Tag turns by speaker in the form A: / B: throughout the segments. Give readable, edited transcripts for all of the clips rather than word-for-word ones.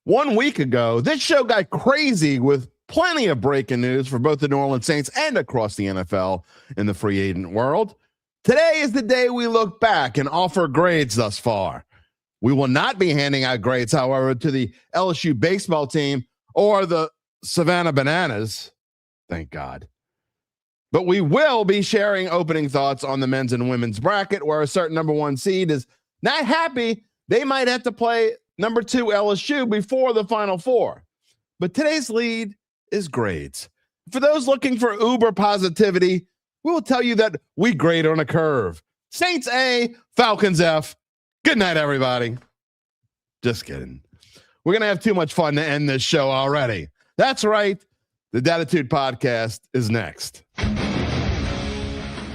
A: 1 week ago, this show got crazy with plenty of breaking news for both the New Orleans Saints and across the NFL in the free agent world. Today is the day we look back and offer grades thus far. We will not be handing out grades, however, to the LSU baseball team or the Savannah Bananas. Thank God. But we will be sharing opening thoughts on the men's and women's bracket, where a certain number 1 seed is not happy. They might have to play number 2 LSU before the Final Four. But today's lead is grades. For those looking for uber positivity, we will tell you that we grade on a curve. Saints A, Falcons F. Good night, everybody. Just kidding. We're going to have too much fun to end this show already. That's right. The Dattitude podcast is next.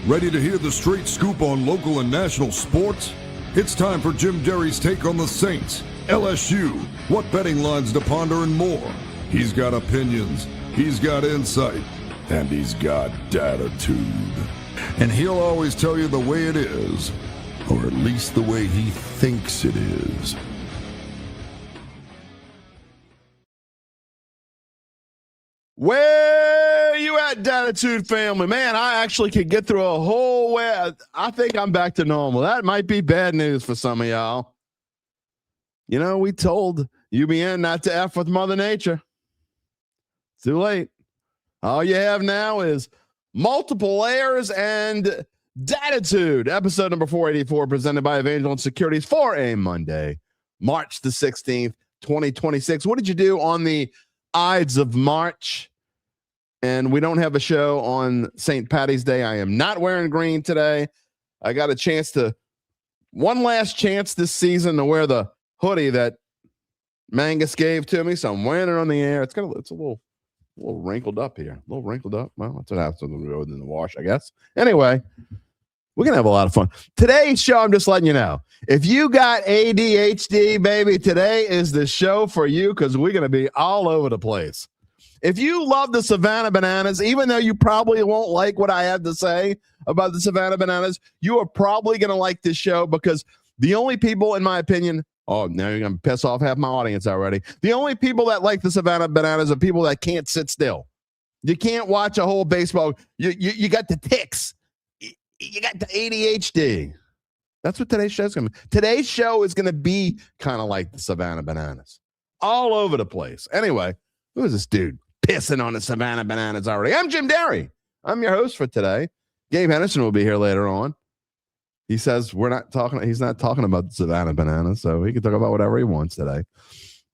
B: Ready to hear the straight scoop on local and national sports? It's time for Jim Derry's take on the Saints, LSU, what betting lines to ponder, and more. He's got opinions, he's got insight, and he's got Dattitude. And he'll always tell you the way it is, or at least the way he thinks it is.
A: Where you at, Dattitude family? Man, I actually could get through a whole way. I think I'm back to normal. That might be bad news for some of y'all. You know, we told UBN not to F with Mother Nature. Too late. All you have now is multiple layers and Dattitude. Episode number 484, presented by Evangeline Securities for a Monday, March the 16th, 2026. What did you do on the Ides of March? And we don't have a show on St. Patty's Day. I am not wearing green today. I got a chance to, one last chance this season to wear the hoodie that Mangus gave to me. So I'm wearing it on the air. It's a little wrinkled up here. A little wrinkled up. Well, that's what happens when we go in the wash, I guess. Anyway, we're going to have a lot of fun. Today's show, I'm just letting you know, if you got ADHD, baby, today is the show for you because we're going to be all over the place. If you love the Savannah Bananas, even though you probably won't like what I have to say about the Savannah Bananas, you are probably going to like this show because the only people, in my opinion, oh, now you're going to piss off half my audience already. The only people that like the Savannah Bananas are people that can't sit still. You can't watch a whole baseball. You got the tics. You got the ADHD. That's what today's show is going to be. Today's show is going to be kind of like the Savannah Bananas. All over the place. Anyway, who is this dude pissing on the Savannah Bananas already? I'm Jim Derry. I'm your host for today. Gabe Henderson will be here later on. He says he's not talking about the Savannah Bananas, so he can talk about whatever he wants today.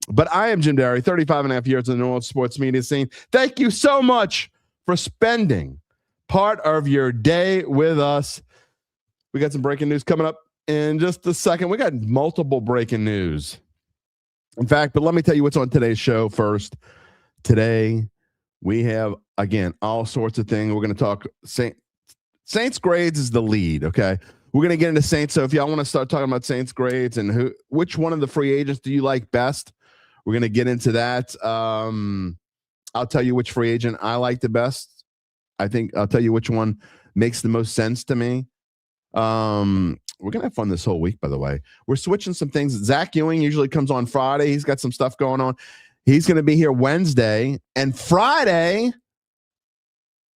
A: But I am Jim Derry, 35 and a half years in the New Orleans sports media scene. Thank you so much for spending part of your day with us. We got some breaking news coming up in just a second. We got multiple breaking news. In fact, but let me tell you what's on today's show first. Today, we have, again, all sorts of things. We're going to talk Saints grades is the lead, okay? We're going to get into Saints. So if y'all want to start talking about Saints grades and which one of the free agents do you like best, we're going to get into that. I'll tell you which free agent I like the best. I think I'll tell you which one makes the most sense to me. We're going to have fun this whole week, by the way. We're switching some things. Zach Ewing usually comes on Friday. He's got some stuff going on. He's going to be here Wednesday. And Friday,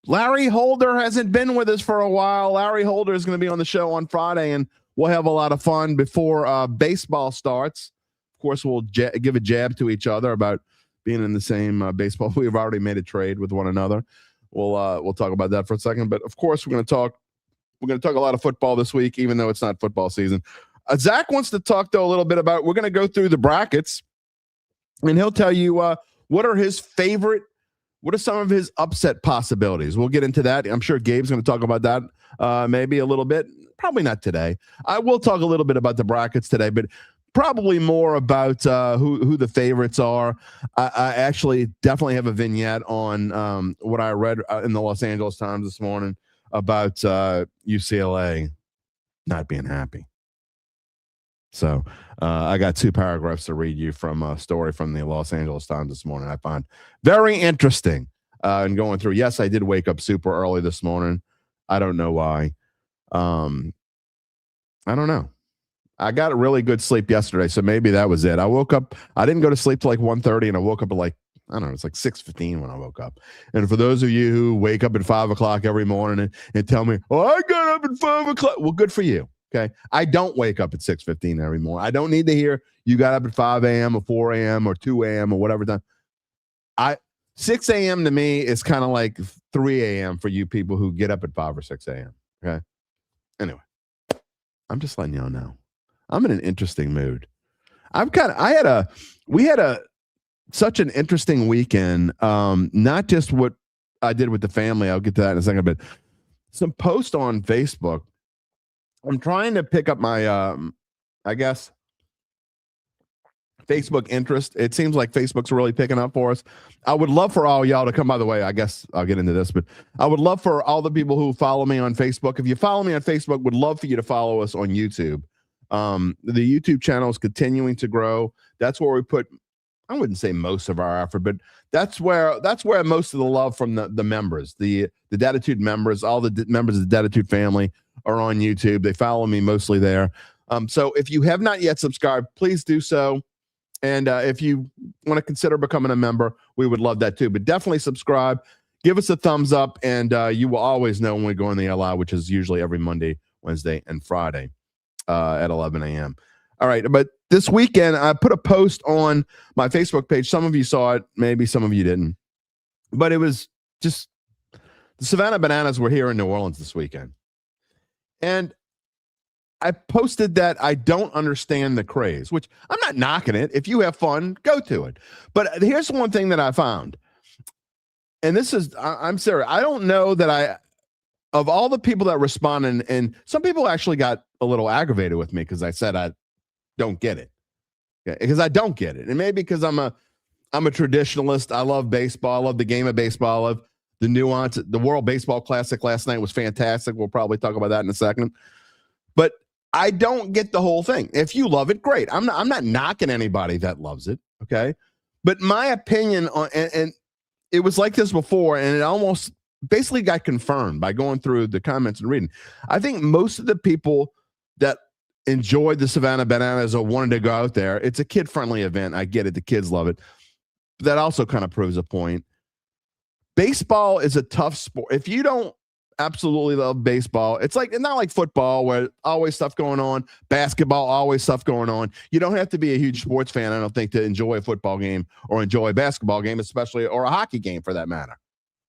A: Larry Holder hasn't been with us for a while. Larry Holder is going to be on the show on Friday, and we'll have a lot of fun before baseball starts. Of course, we'll give a jab to each other about being in the same baseball. We've already made a trade with one another. We'll talk about that for a second. But, of course, we're going to talk a lot of football this week, even though it's not football season. Zach wants to talk, though, a little bit about, we're going to go through the brackets, and he'll tell you what are some of his upset possibilities. We'll get into that. I'm sure Gabe's going to talk about that maybe a little bit. Probably not today. I will talk a little bit about the brackets today, but probably more about who the favorites are. I actually definitely have a vignette on what I read in the Los Angeles Times this morning about UCLA not being happy. So I got 2 paragraphs to read you from a story from the Los Angeles Times this morning. I find very interesting and going through. Yes, I did wake up super early this morning. I don't know why. I don't know. I got a really good sleep yesterday, so maybe that was it. I woke up. I didn't go to sleep till like 1:30, and I woke up at like, I don't know, it's like 6:15 when I woke up. And for those of you who wake up at 5 o'clock every morning and tell me, oh, I got up at 5 o'clock. Well, good for you. Okay. I don't wake up at 6:15 every morning. I don't need to hear you got up at 5 a.m. or 4 a.m. or 2 a.m. or whatever time. 6 a.m. to me is kind of like 3 a.m. for you people who get up at 5 or 6 a.m. Okay. Anyway, I'm just letting y'all know. I'm in an interesting mood. We had such an interesting weekend. Not just what I did with the family. I'll get to that in a second, but some posts on Facebook. I'm trying to pick up my, I guess, Facebook interest. It seems like Facebook's really picking up for us. I would love for all y'all to come. By the way, I guess I'll get into this, but I would love for all the people who follow me on Facebook. If you follow me on Facebook, would love for you to follow us on YouTube. The YouTube channel is continuing to grow. That's where we put, I wouldn't say most of our effort, but that's where most of the love from the members, the Dattitude members, all the members of the Dattitude family are on YouTube. They follow me mostly there. So if you have not yet subscribed, please do so. And if you want to consider becoming a member, we would love that too. But definitely subscribe, give us a thumbs up, and you will always know when we go in the LI, which is usually every Monday, Wednesday, and Friday at 11 a.m. All right, but this weekend, I put a post on my Facebook page. Some of you saw it, maybe some of you didn't. But it was just the Savannah Bananas were here in New Orleans this weekend. And I posted that I don't understand the craze, which I'm not knocking it. If you have fun, go to it. But here's one thing that I found. And this is, I'm serious. I don't know that of all the people that responded, and some people actually got a little aggravated with me because I said I don't get it. Okay? Because I don't get it. And maybe because I'm a traditionalist. I love baseball. I love the game of baseball. I love the nuance. The World Baseball Classic last night was fantastic. We'll probably talk about that in a second. But I don't get the whole thing. If you love it, great. I'm not knocking anybody that loves it. Okay. But my opinion on, and it was like this before, and it almost basically got confirmed by going through the comments and reading. I think most of the people that enjoyed the Savannah Bananas or wanted to go out there, it's a kid-friendly event. I get it. The kids love it. But that also kind of proves a point. Baseball is a tough sport. If you don't absolutely love baseball, it's not like football where always stuff going on. Basketball, always stuff going on. You don't have to be a huge sports fan, I don't think, to enjoy a football game or enjoy a basketball game, especially, or a hockey game for that matter.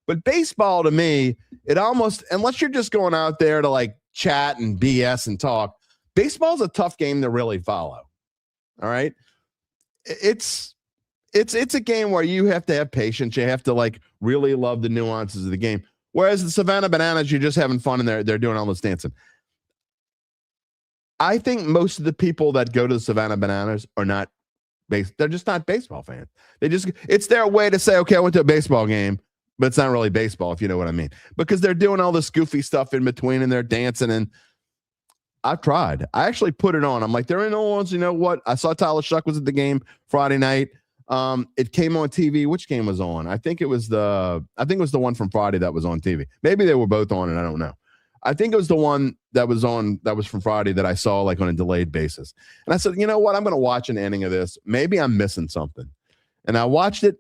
A: But baseball, to me, it almost, unless you're just going out there to like chat and BS and talk, baseball's a tough game to really follow. All right. It's a game where you have to have patience. You have to like really love the nuances of the game. Whereas the Savannah Bananas, you're just having fun and they're doing all this dancing. I think most of the people that go to the Savannah Bananas are not they're just not baseball fans. It's their way to say, okay, I went to a baseball game, but it's not really baseball, if you know what I mean. Because they're doing all this goofy stuff in between and they're dancing. And I've tried. I actually put it on. I'm like, they're in New Orleans. You know what? I saw Tyler Shuck was at the game Friday night. It came on TV. Which game was on? I think it was the one from Friday that was on TV. Maybe they were both on it. I don't know. I think it was the one that was on, that was from Friday that I saw like on a delayed basis. And I said, you know what? I'm going to watch an inning of this. Maybe I'm missing something. And I watched it.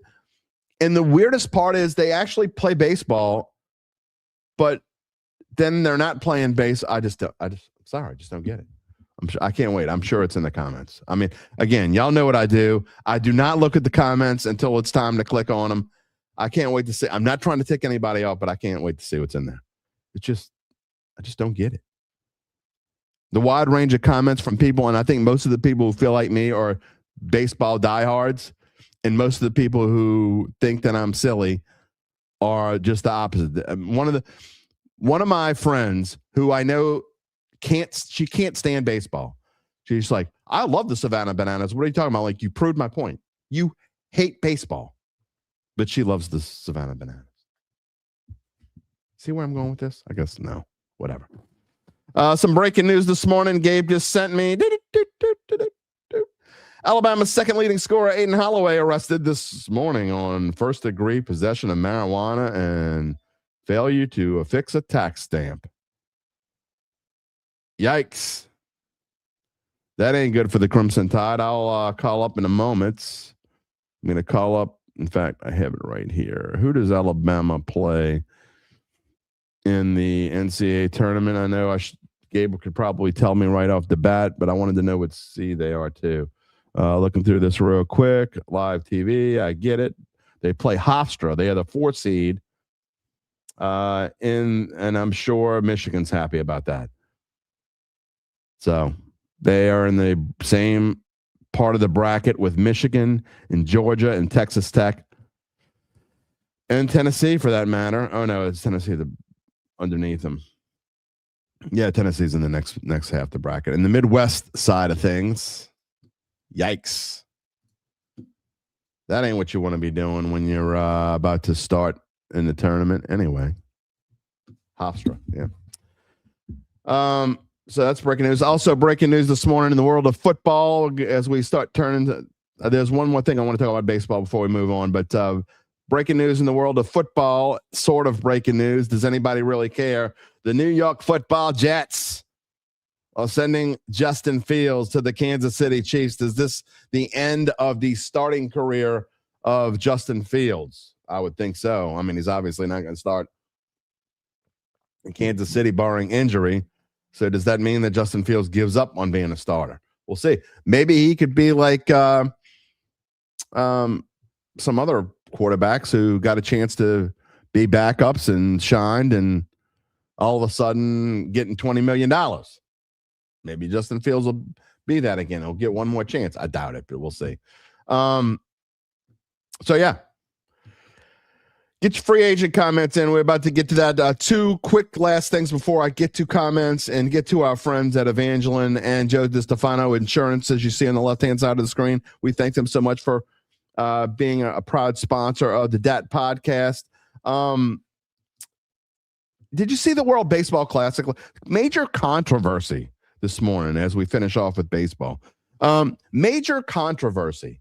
A: And the weirdest part is they actually play baseball, but then they're not playing base. I just don't get it. I can't wait. I'm sure it's in the comments. I mean, again, y'all know what I do. I do not look at the comments until it's time to click on them. I can't wait to see. I'm not trying to tick anybody off, but I can't wait to see what's in there. I just don't get it. The wide range of comments from people, and I think most of the people who feel like me are baseball diehards, and most of the people who think that I'm silly are just the opposite. One of my friends who I know can't stand baseball. She's like, I love the Savannah Bananas. What are you talking about? Like, you proved my point. You hate baseball, but she loves the Savannah Bananas. See where I'm going with this? I guess no. Whatever. Some breaking news this morning. Gabe just sent me. Alabama's second leading scorer, Aiden Holloway, arrested this morning on first-degree possession of marijuana and failure to affix a tax stamp. Yikes. That ain't good for the Crimson Tide. I'll call up in a moment. I'm going to call up. In fact, I have it right here. Who does Alabama play in the NCAA tournament? I know Gabe could probably tell me right off the bat, but I wanted to know what seed they are too. Looking through this real quick. Live TV. I get it. They play Hofstra. They are the 4th seed. And I'm sure Michigan's happy about that. So they are in the same part of the bracket with Michigan and Georgia and Texas Tech and Tennessee, for that matter. Oh no, it's Tennessee underneath them. Yeah, Tennessee's in the next half the bracket. In the Midwest side of things, yikes. That ain't what you want to be doing when you're about to start in the tournament. Anyway, Hofstra, yeah. So that's breaking news. Also breaking news this morning in the world of football as we start turning to, there's one more thing I want to talk about baseball before we move on, but breaking news in the world of football, sort of breaking news. Does anybody really care? The New York Football Jets are sending Justin Fields to the Kansas City Chiefs. Is this the end of the starting career of Justin Fields? I would think so. I mean, he's obviously not going to start in Kansas City barring injury. So does that mean that Justin Fields gives up on being a starter? We'll see. Maybe he could be like some other quarterbacks who got a chance to be backups and shined and all of a sudden getting $20 million. Maybe Justin Fields will be that again. He'll get one more chance. I doubt it, but we'll see. So, yeah. Get your free agent comments in. We're about to get to that. 2 quick last things before I get to comments and get to our friends at Evangeline and Joe DiStefano Insurance, as you see on the left-hand side of the screen. We thank them so much for being a proud sponsor of the Dat podcast. Did you see the World Baseball Classic? Major controversy this morning as we finish off with baseball. Major controversy.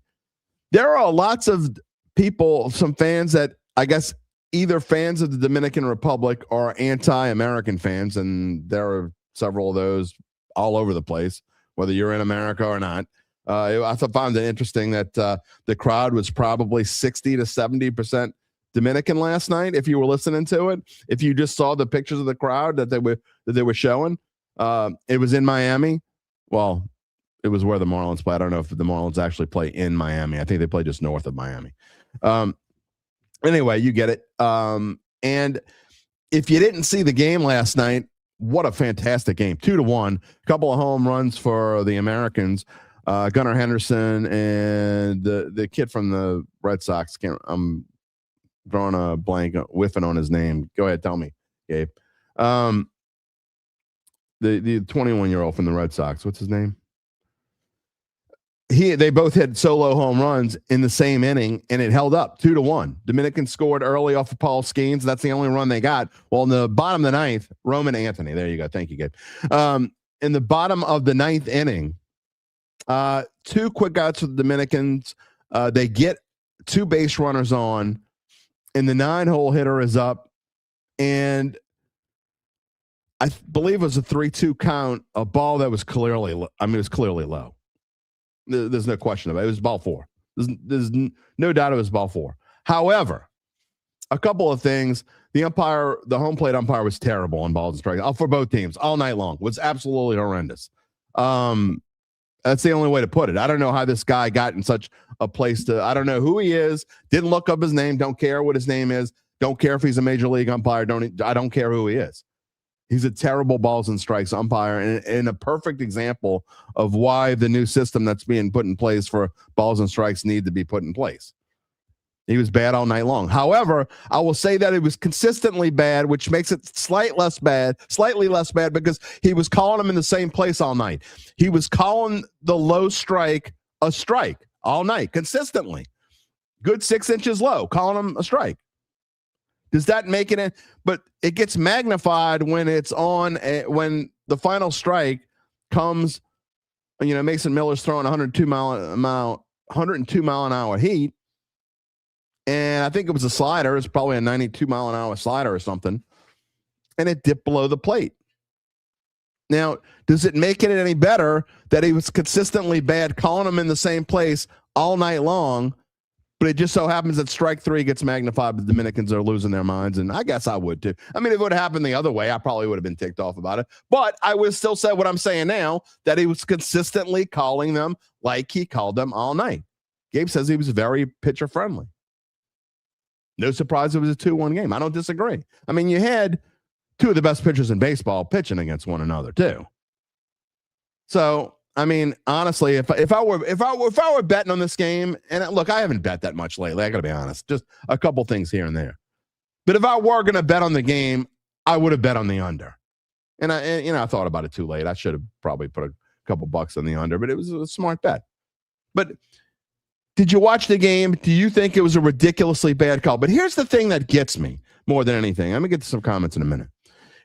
A: There are lots of people, some fans that I guess either fans of the Dominican Republic or anti-American fans, and there are several of those all over the place, whether you're in America or not. I found it interesting that the crowd was probably 60 to 70% Dominican last night. If you were listening to it, if you just saw the pictures of the crowd that they were showing, it was in Miami. Well, it was where the Marlins play. I don't know if the Marlins actually play in Miami. I think they play just north of Miami. Anyway, you get it. And if you didn't see the game last night, what a fantastic game. 2-1, a couple of home runs for the Americans. Gunnar Henderson and the kid from the Red Sox. I'm drawing a blank, whiffing on his name. Go ahead, tell me, Gabe. The 21-year-old from the Red Sox. What's his name? They both had solo home runs in the same inning, and it held up 2-1. Dominican scored early off of Paul Skeens. That's the only run they got. Well, in the bottom of the 9th, Roman Anthony. There you go. Thank you, Gabe. In the bottom of the 9th inning, 2 quick outs for the Dominicans. They get 2 base runners on, and the 9-hole hitter is up, and I believe it was a 3-2 count. A ball that was clearly, it was clearly low. There's no question about it. It was ball 4. There's no doubt it was ball 4. However, a couple of things. The home plate umpire was terrible on balls and strikes for both teams all night long. Was absolutely horrendous. That's the only way to put it. I don't know how this guy got in such a place I don't know who he is. Didn't look up his name. Don't care what his name is. Don't care if he's a major league umpire. I don't care who he is. He's a terrible balls and strikes umpire and a perfect example of why the new system that's being put in place for balls and strikes need to be put in place. He was bad all night long. However, I will say that it was consistently bad, which makes it slightly less bad because he was calling them in the same place all night. He was calling the low strike a strike all night, consistently. Good 6 inches low, calling them a strike. Does that make it? But it gets magnified when it's on, when the final strike comes, Mason Miller's throwing 102 mile an hour heat. And I think it was a slider. It's probably a 92 mile an hour slider or something. And it dipped below the plate. Now, does it make it any better that he was consistently bad, calling him in the same place all night long, but it just so happens that strike three gets magnified, the Dominicans are losing their minds, and I guess I would too. I mean, if it would have happened the other way, I probably would have been ticked off about it, but I would still say what I'm saying now, that he was consistently calling them like he called them all night. Gabe says he was very pitcher-friendly. No surprise it was a 2-1 game. I don't disagree. I mean, you had two of the best pitchers in baseball pitching against one another too. So, I mean, honestly, if I were betting on this game, and look, I haven't bet that much lately, I got to be honest, just a couple things here and there. But if I were going to bet on the game, I would have bet on the under. And I thought about it too late. I should have probably put a couple bucks on the under, but it was a smart bet. But did you watch the game? Do you think it was a ridiculously bad call? But here's the thing that gets me more than anything. I'm going to get to some comments in a minute.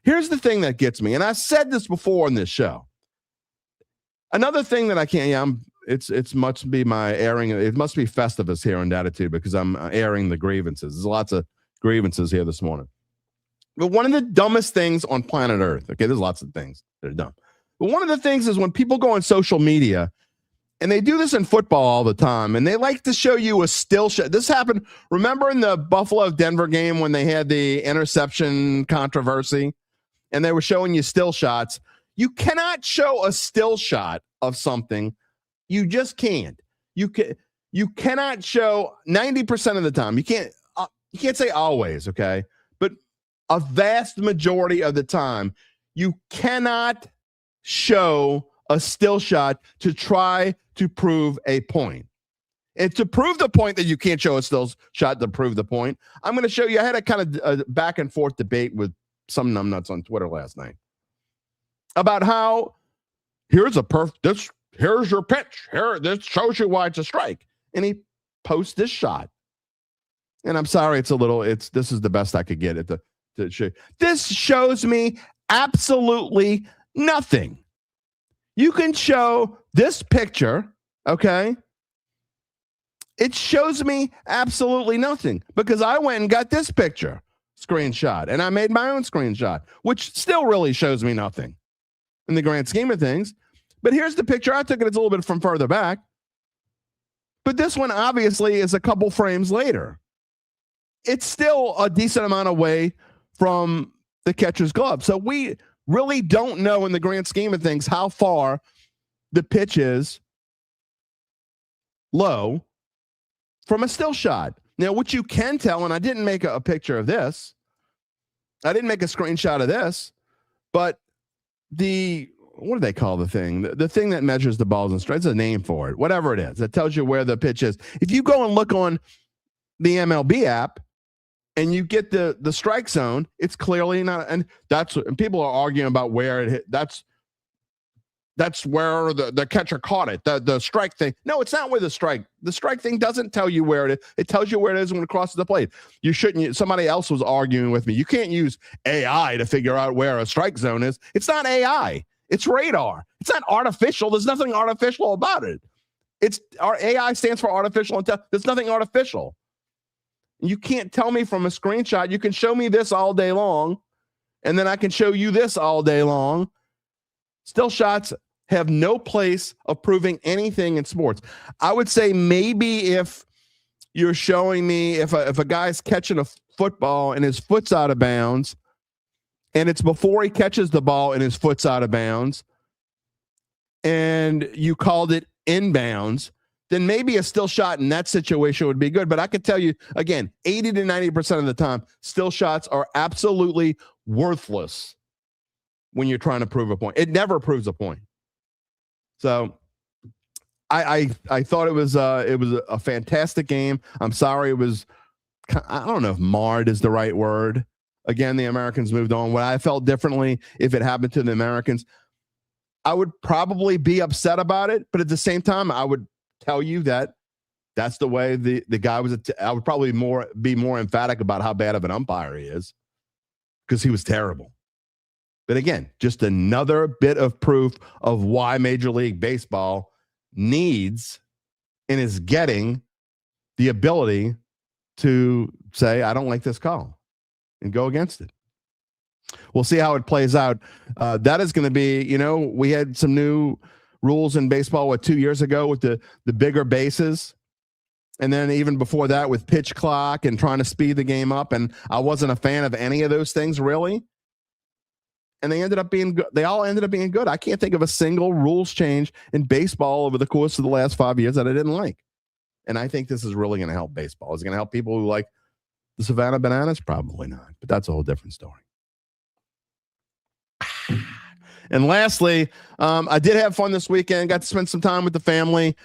A: Here's the thing that gets me, and I said this before on this show. Another thing that I can't, it must be my airing. It must be Festivus here on Dattitude because I'm airing the grievances. There's lots of grievances here this morning. But one of the dumbest things on planet Earth, okay, there's lots of things that are dumb. But one of the things is when people go on social media, and they do this in football all the time, and they like to show you a still shot. This happened, remember in the Buffalo-Denver game when they had the interception controversy, and they were showing you still shots? You cannot show a still shot of something. You just can't. You cannot show 90% of the time. You can't say always, okay? But a vast majority of the time, you cannot show a still shot to try to prove a point. And to prove the point that you can't show a still shot to prove the point, I'm going to show you. I had a kind of back and forth debate with some numbnuts on Twitter last night about how here's your pitch. Here, this shows you why it's a strike. And he posts this shot. And I'm sorry, this is the best I could get at to show. This shows me absolutely nothing. You can show this picture, okay? It shows me absolutely nothing because I went and got this picture screenshot and I made my own screenshot, which still really shows me nothing in the grand scheme of things. But here's the picture. I took it. It's a little bit from further back. But this one obviously is a couple frames later. It's still a decent amount away from the catcher's glove. So we really don't know in the grand scheme of things how far the pitch is low from a still shot. Now, what you can tell, and I didn't make a picture of this. I didn't make a screenshot of this, but what do they call the thing? The thing that measures the balls and strikes, a name for it, whatever it is. That tells you where the pitch is. If you go and look on the MLB app, and you get the strike zone, it's clearly not, and people are arguing about where it hit. That's where the catcher caught it. The strike thing. No, it's not where the strike thing doesn't tell you where it is. It tells you where it is when it crosses the plate. You shouldn't. Somebody else was arguing with me. You can't use AI to figure out where a strike zone is. It's not AI. It's radar. It's not artificial. There's nothing artificial about it. Our AI stands for artificial intelligence. There's nothing artificial. You can't tell me from a screenshot. You can show me this all day long, and then I can show you this all day long. Still shots have no place of proving anything in sports. I would say maybe if you're showing me if a guy's catching a football and his foot's out of bounds, and it's before he catches the ball and his foot's out of bounds, and you called it inbounds, then maybe a still shot in that situation would be good. But I could tell you, again, 80 to 90% of the time, still shots are absolutely worthless when you're trying to prove a point. It never proves a point. So I thought it was a fantastic game. I'm sorry it was, I don't know if marred is the right word. Again, the Americans moved on. What I felt differently if it happened to the Americans, I would probably be upset about it. But at the same time, I would tell you that that's the way the guy was. I would probably be more emphatic about how bad of an umpire he is because he was terrible. But again, just another bit of proof of why Major League Baseball needs and is getting the ability to say, I don't like this call and go against it. We'll see how it plays out. That is going to be, we had some new rules in baseball 2 years ago with the bigger bases. And then even before that with pitch clock and trying to speed the game up. And I wasn't a fan of any of those things, really. And they ended up being good. They all ended up being good. I can't think of a single rules change in baseball over the course of the last 5 years that I didn't like. And I think this is really going to help baseball. Is it going to help people who like the Savannah Bananas? Probably not. But that's a whole different story. And lastly, I did have fun this weekend. Got to spend some time with the family.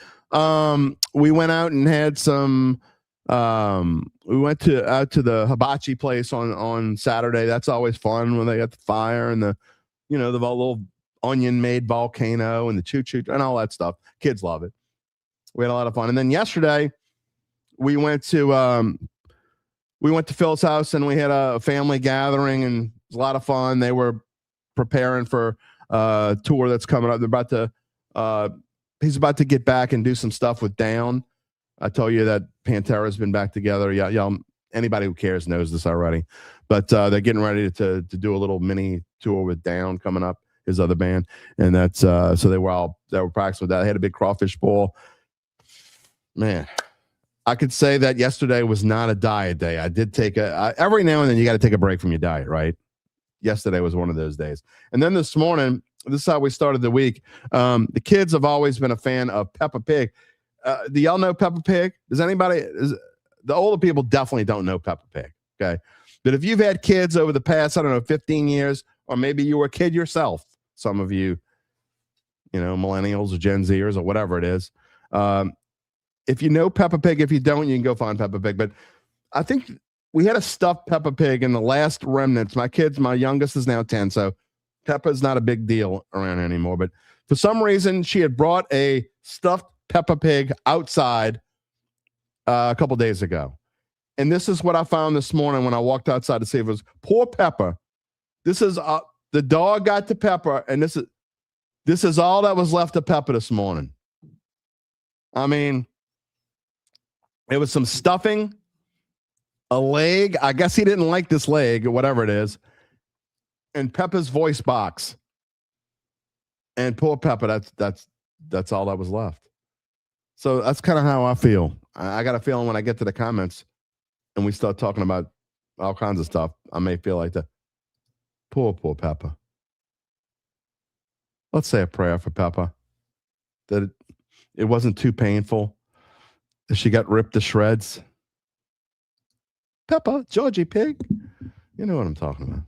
A: We went out and had some. We went out to the hibachi place on Saturday. That's always fun when they got the fire and the little onion made volcano and the choo-choo and all that stuff. Kids love it. We had a lot of fun. And then yesterday we went to Phil's house and we had a family gathering and it was a lot of fun. They were preparing for a tour that's coming up. They're about to he's about to get back and do some stuff with Down. I told you that Pantera's been back together. Y'all, anybody who cares knows this already. But they're getting ready to do a little mini tour with Down coming up, his other band. And that's so they were practicing with that. They had a big crawfish bowl. Man, I could say that yesterday was not a diet day. I did take every now and then you got to take a break from your diet, right? Yesterday was one of those days. And then this morning, this is how we started the week. The kids have always been a fan of Peppa Pig. Do y'all know Peppa Pig? The older people definitely don't know Peppa Pig. Okay. But if you've had kids over the past, 15 years, or maybe you were a kid yourself, some of you, millennials or Gen Zers or whatever it is. If you know Peppa Pig, if you don't, you can go find Peppa Pig. But I think we had a stuffed Peppa Pig in the last remnants. My youngest is now 10. So Peppa's not a big deal around anymore. But for some reason, she had brought a stuffed Peppa Pig outside a couple days ago. And this is what I found this morning when I walked outside to see if it was poor Peppa. This is the dog got to Peppa, and this is all that was left of Peppa this morning. I mean, it was some stuffing, a leg. I guess he didn't like this leg or whatever it is. And Peppa's voice box. And poor Peppa, that's all that was left. So that's kind of how I feel. I got a feeling when I get to the comments and we start talking about all kinds of stuff, I may feel like that. Poor Peppa. Let's say a prayer for Peppa. That it wasn't too painful. That she got ripped to shreds. Peppa, Georgie Pig. You know what I'm talking about.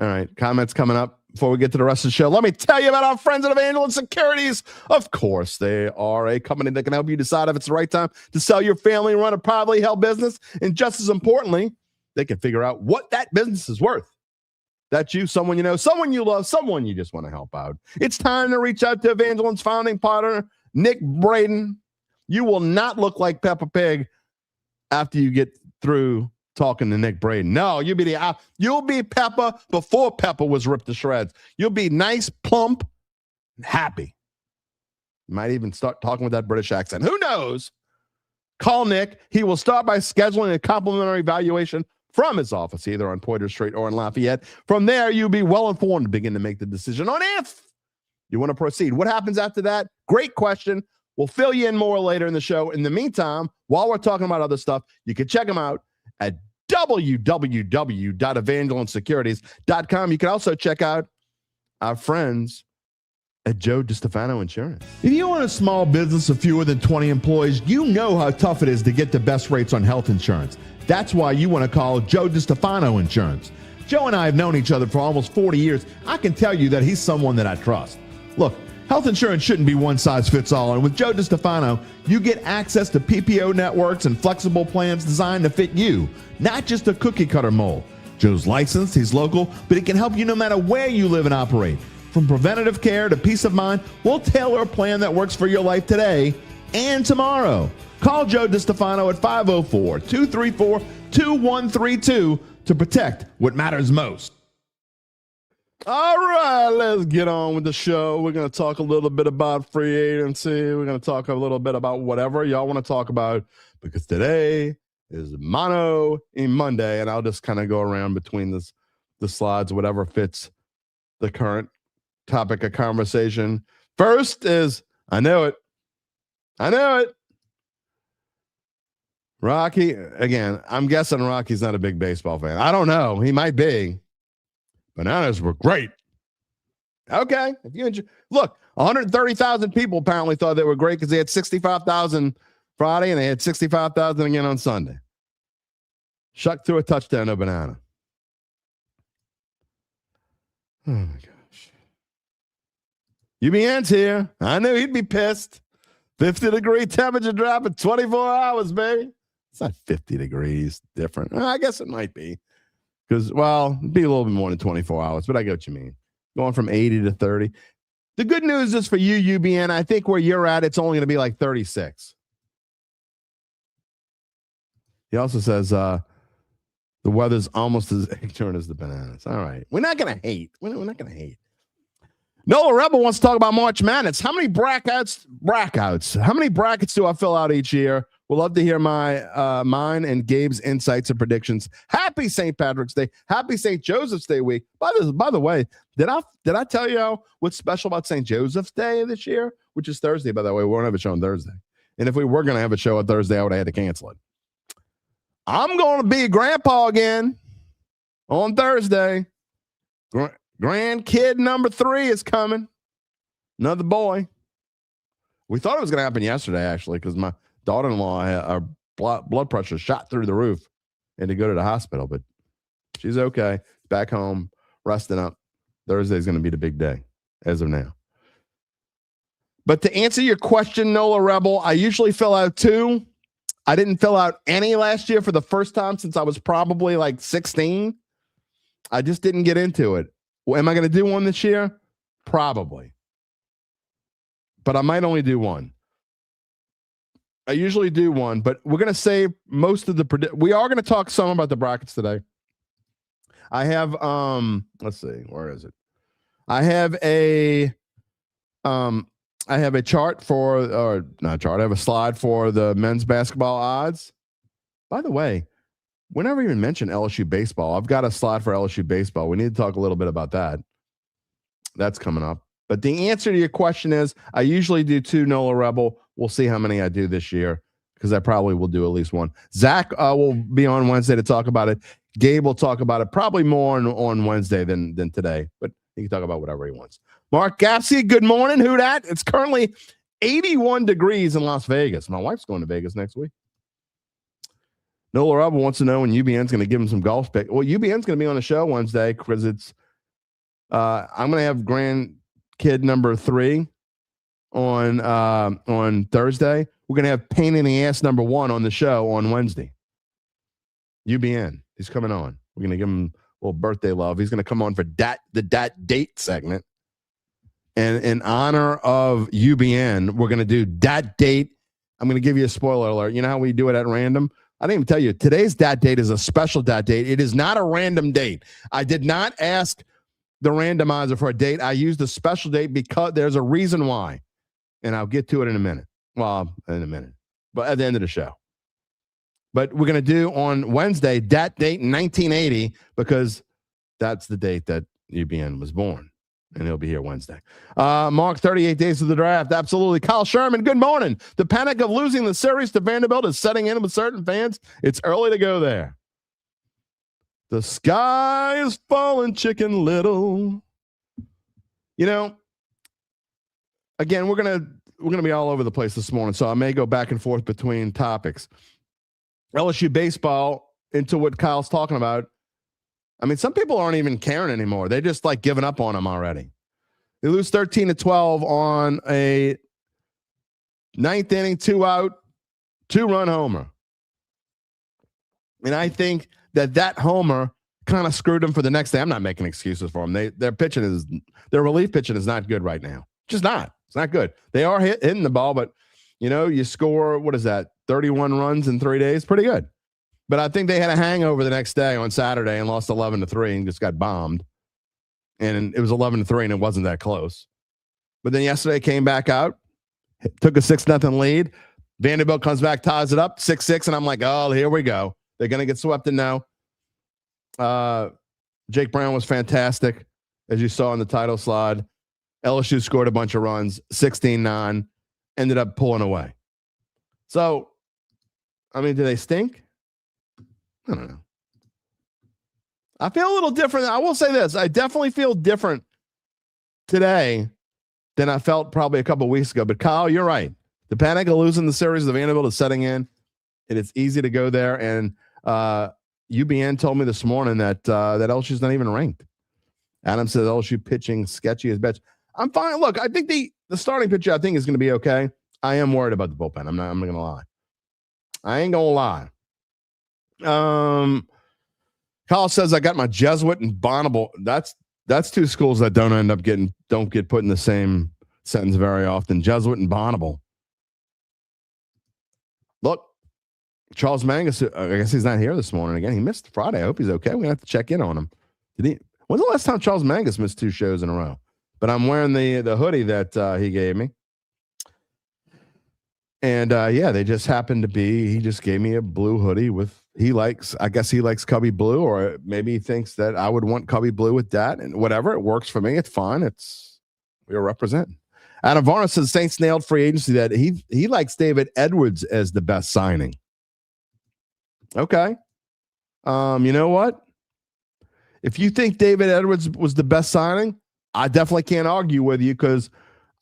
A: All right, comments coming up. Before we get to the rest of the show, let me tell you about our friends at Evangeline Securities. Of course, they are a company that can help you decide if it's the right time to sell your family and run a privately held business. And just as importantly, they can figure out what that business is worth. That's you, someone you know, someone you love, someone you just want to help out. It's time to reach out to Evangeline's founding partner, Nick Braden. You will not look like Peppa Pig after you get through talking to Nick Braden. No, you'll be Peppa before Peppa was ripped to shreds. You'll be nice, plump, and happy. You might even start talking with that British accent. Who knows? Call Nick. He will start by scheduling a complimentary evaluation from his office, either on Poydras Street or in Lafayette. From there, you'll be well informed to begin to make the decision on if you want to proceed. What happens after that? Great question. We'll fill you in more later in the show. In the meantime, while we're talking about other stuff, you can check them out at www.evangelinesecurities.com. You can also check out our friends at Joe DiStefano Insurance. If you own a small business of fewer than 20 employees, you know how tough it is to get the best rates on health insurance. That's why you want to call Joe DiStefano Insurance. Joe and I have known each other for almost 40 years. I can tell you that he's someone that I trust. Look, health insurance shouldn't be one size fits all, and with Joe DiStefano, you get access to PPO networks and flexible plans designed to fit you, not just a cookie cutter mold. Joe's licensed, he's local, but he can help you no matter where you live and operate. From preventative care to peace of mind, we'll tailor a plan that works for your life today and tomorrow. Call Joe DiStefano at 504-234-2132 to protect what matters most. All right, let's get on with the show. We're going to talk a little bit about free agency. We're going to talk a little bit about whatever y'all want to talk about, because today is Mano E Monday, and I'll just kind of go around between this the slides, whatever fits the current topic of conversation. First is, I know it. Rocky, again, I'm guessing Rocky's not a big baseball fan. I don't know. He might be. Bananas were great. Okay. If you enjoy, look, 130,000 people apparently thought they were great because they had 65,000 Friday and they had 65,000 again on Sunday. Shuck threw a touchdown to Banana. Oh my gosh. UBN's here. I knew he'd be pissed. 50-degree temperature drop in 24 hours, baby. It's not 50 degrees different. I guess it might be. Because, well, it'd be a little bit more than 24 hours, but I get what you mean. Going from 80 to 30. The good news is for you, UBN, I think where you're at, it's only going to be like 36. He also says the weather's almost as ignorant as the Bananas. All right. We're not going to hate. We're not going to hate. Noah Rebel wants to talk about March Madness. How many brackets? How many brackets do I fill out each year? We'll love to hear mine and Gabe's insights and predictions. Happy St. Patrick's Day. Happy St. Joseph's Day week. By the way, did I tell you what's special about St. Joseph's Day this year? Which is Thursday, by the way. We won't have a show on Thursday. And if we were going to have a show on Thursday, I would have had to cancel it. I'm going to be a grandpa again on Thursday. Grandkid number 3 is coming. Another boy. We thought it was going to happen yesterday, actually, because my daughter-in-law had our blood pressure shot through the roof and to go to the hospital, but she's okay. Back home, resting up. Thursday is going to be the big day as of now. But to answer your question, Nola Rebel, I usually fill out 2. I didn't fill out any last year for the first time since I was probably like 16. I just didn't get into it. Well, am I going to do one this year? Probably. But I might only do one. I usually do one, but we're going to save most of the we are going to talk some about the brackets today. I have let's see, where is it? I have a chart for, or not chart, I have a slide for the men's basketball odds. By the way, we never even mentioned LSU baseball. I've got a slide for LSU baseball. We need to talk a little bit about that. That's coming up. But the answer to your question is I usually do 2 NOLA Rebel. We'll see how many I do this year because I probably will do at least one. Zach will be on Wednesday to talk about it. Gabe will talk about it probably more on Wednesday than today, but he can talk about whatever he wants. Mark Gapsey, good morning. Who dat? It's currently 81 degrees in Las Vegas. My wife's going to Vegas next week. Nola Rebel wants to know when UBN's going to give him some golf pick. Well, UBN's going to be on the show Wednesday because it's I'm going to have grandkid number 3 on Thursday. We're going to have pain in the ass number 1 on the show on Wednesday. UBN, he's coming on. We're going to give him a little birthday love. He's going to come on for the Dat Date segment. And in honor of UBN, we're going to do Dat Date. I'm going to give you a spoiler alert. You know how we do it at random? I didn't even tell you. Today's Dat Date is a special Dat Date. It is not a random date. I did not ask the randomizer for a date. I used a special date because there's a reason why. And I'll get to it in a minute. Well, in a minute. But at the end of the show. But we're going to do on Wednesday, Dat Date 1980, because that's the date that UBN was born. And he'll be here Wednesday. Mark, 38 days of the draft. Absolutely. Kyle Sherman, good morning. The panic of losing the series to Vanderbilt is setting in with certain fans. It's early to go there. The sky is falling, Chicken Little. You know, again, we're gonna be all over the place this morning, so I may go back and forth between topics. LSU baseball, into what Kyle's talking about. I mean, some people aren't even caring anymore. They're just like giving up on them already. They lose 13-12 on a 9th inning, 2-out, 2-run homer. And I think that homer kind of screwed them for the next day. I'm not making excuses for them. Their relief pitching is not good right now. Just not. It's not good. They are hitting the ball, but you score, what is that? 31 runs in 3 days. Pretty good. But I think they had a hangover the next day on Saturday and lost 11-3 and just got bombed. And it was 11-3 and it wasn't that close. But then yesterday came back out, took a 6-0 lead. Vanderbilt comes back, ties it up 6-6. And I'm like, oh, here we go. They're going to get swept in now. Jake Brown was fantastic, as you saw in the title slide. LSU scored a bunch of runs, 16-9, ended up pulling away. So, I mean, do they stink? I don't know. I feel a little different. I will say this. I definitely feel different today than I felt probably a couple of weeks ago. But, Kyle, you're right. The panic of losing the series of Vanderbilt is setting in. It is easy to go there. And UBN told me this morning that LSU's not even ranked. Adam says LSU pitching sketchy as best. I'm fine. Look, I think the starting pitcher I think is going to be okay. I am worried about the bullpen. I'm not going to lie. I ain't going to lie. Kyle says I got my Jesuit and Bonneville. That's two schools that don't get put in the same sentence very often. Jesuit and Bonneville. Look, Charles Mangus, I guess he's not here this morning again. He missed Friday. I hope he's okay. We're going to have to check in on him. When's the last time Charles Mangus missed 2 shows in a row? But I'm wearing the hoodie that he gave me. And, they just happened to be, he just gave me a blue hoodie with, I guess he likes Cubby Blue, or maybe he thinks that I would want Cubby Blue with that, and whatever. It works for me. It's fine. We're representing. Adam Varner says Saints nailed free agency that he likes David Edwards as the best signing. Okay. You know what? If you think David Edwards was the best signing, I definitely can't argue with you because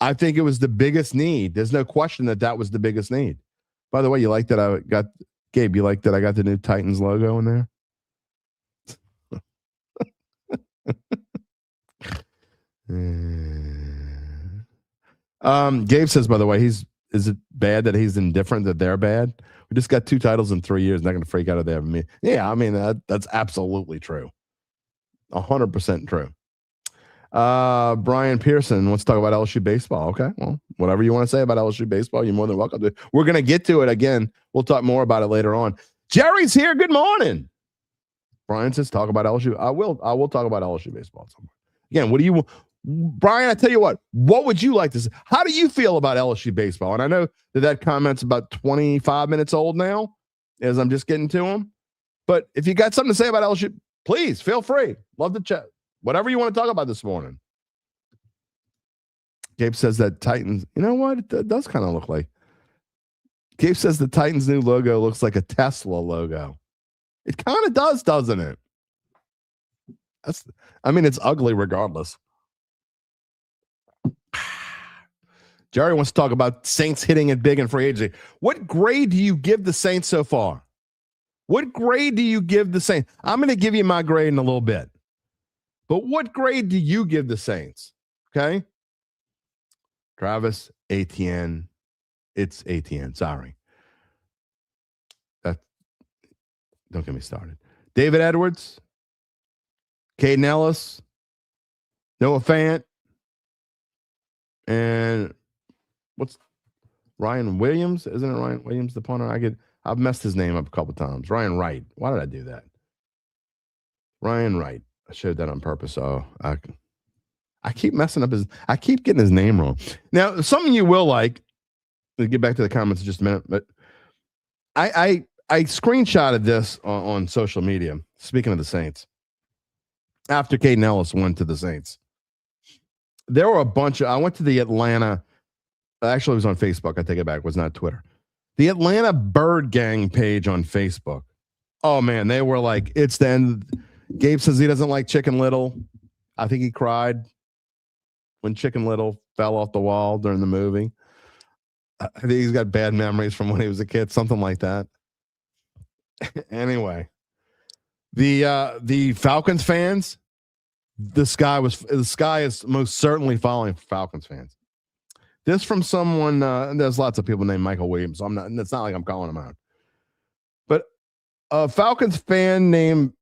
A: I think it was the biggest need. There's no question that was the biggest need. By the way, you like that I got Gabe? You like that I got the new Titans logo in there? Gabe says, by the way, is it bad that he's indifferent that they're bad? We just got 2 titles in 3 years. Not going to freak out if they have me. Yeah, I mean that's absolutely true. 100% true. Brian Pearson wants to talk about LSU baseball. Okay, well, whatever you want to say about LSU baseball, you're more than welcome to. We're going to get to it again. We'll talk more about it later on. Jerry's here. Good morning. Brian says, talk about LSU. I will talk about LSU baseball. Again, what do you, Brian? I tell you what would you like to say? How do you feel about LSU baseball? And I know that comment's about 25 minutes old now, as I'm just getting to them. But if you got something to say about LSU, please feel free. Love to chat. Whatever you want to talk about this morning. Gabe says that Titans, you know what? It does kind of look like. Gabe says the Titans' new logo looks like a Tesla logo. It kind of does, doesn't it? It's ugly regardless. Jerry wants to talk about Saints hitting it big in free agency. What grade do you give the Saints so far? What grade do you give the Saints? I'm going to give you my grade in a little bit. But what grade do you give the Saints? Okay. Travis Etienne. It's Etienne. Sorry. Don't get me started. David Edwards. Kaden Elliss. Noah Fant. And what's Ryan Williams? Isn't it Ryan Williams, the punter? I've messed his name up a couple times. Ryan Wright. Why did I do that? Ryan Wright. I showed that on purpose. So I keep messing up I keep getting his name wrong. Now, something you will like, we'll get back to the comments in just a minute, but I screenshotted this on social media. Speaking of the Saints, after Kaden Elliss went to the Saints, there were a bunch of, I went to the Atlanta, actually it was on Facebook. I take it back. It was not Twitter. The Atlanta Bird Gang page on Facebook. Oh man, they were like, it's the end. Gabe says he doesn't like Chicken Little. I think he cried when Chicken Little fell off the wall during the movie. I think he's got bad memories from when he was a kid, something like that. Anyway, the Falcons fans, the sky is most certainly falling for Falcons fans. This from someone, there's lots of people named Michael Williams, so it's not like I'm calling him out. But a Falcons fan named,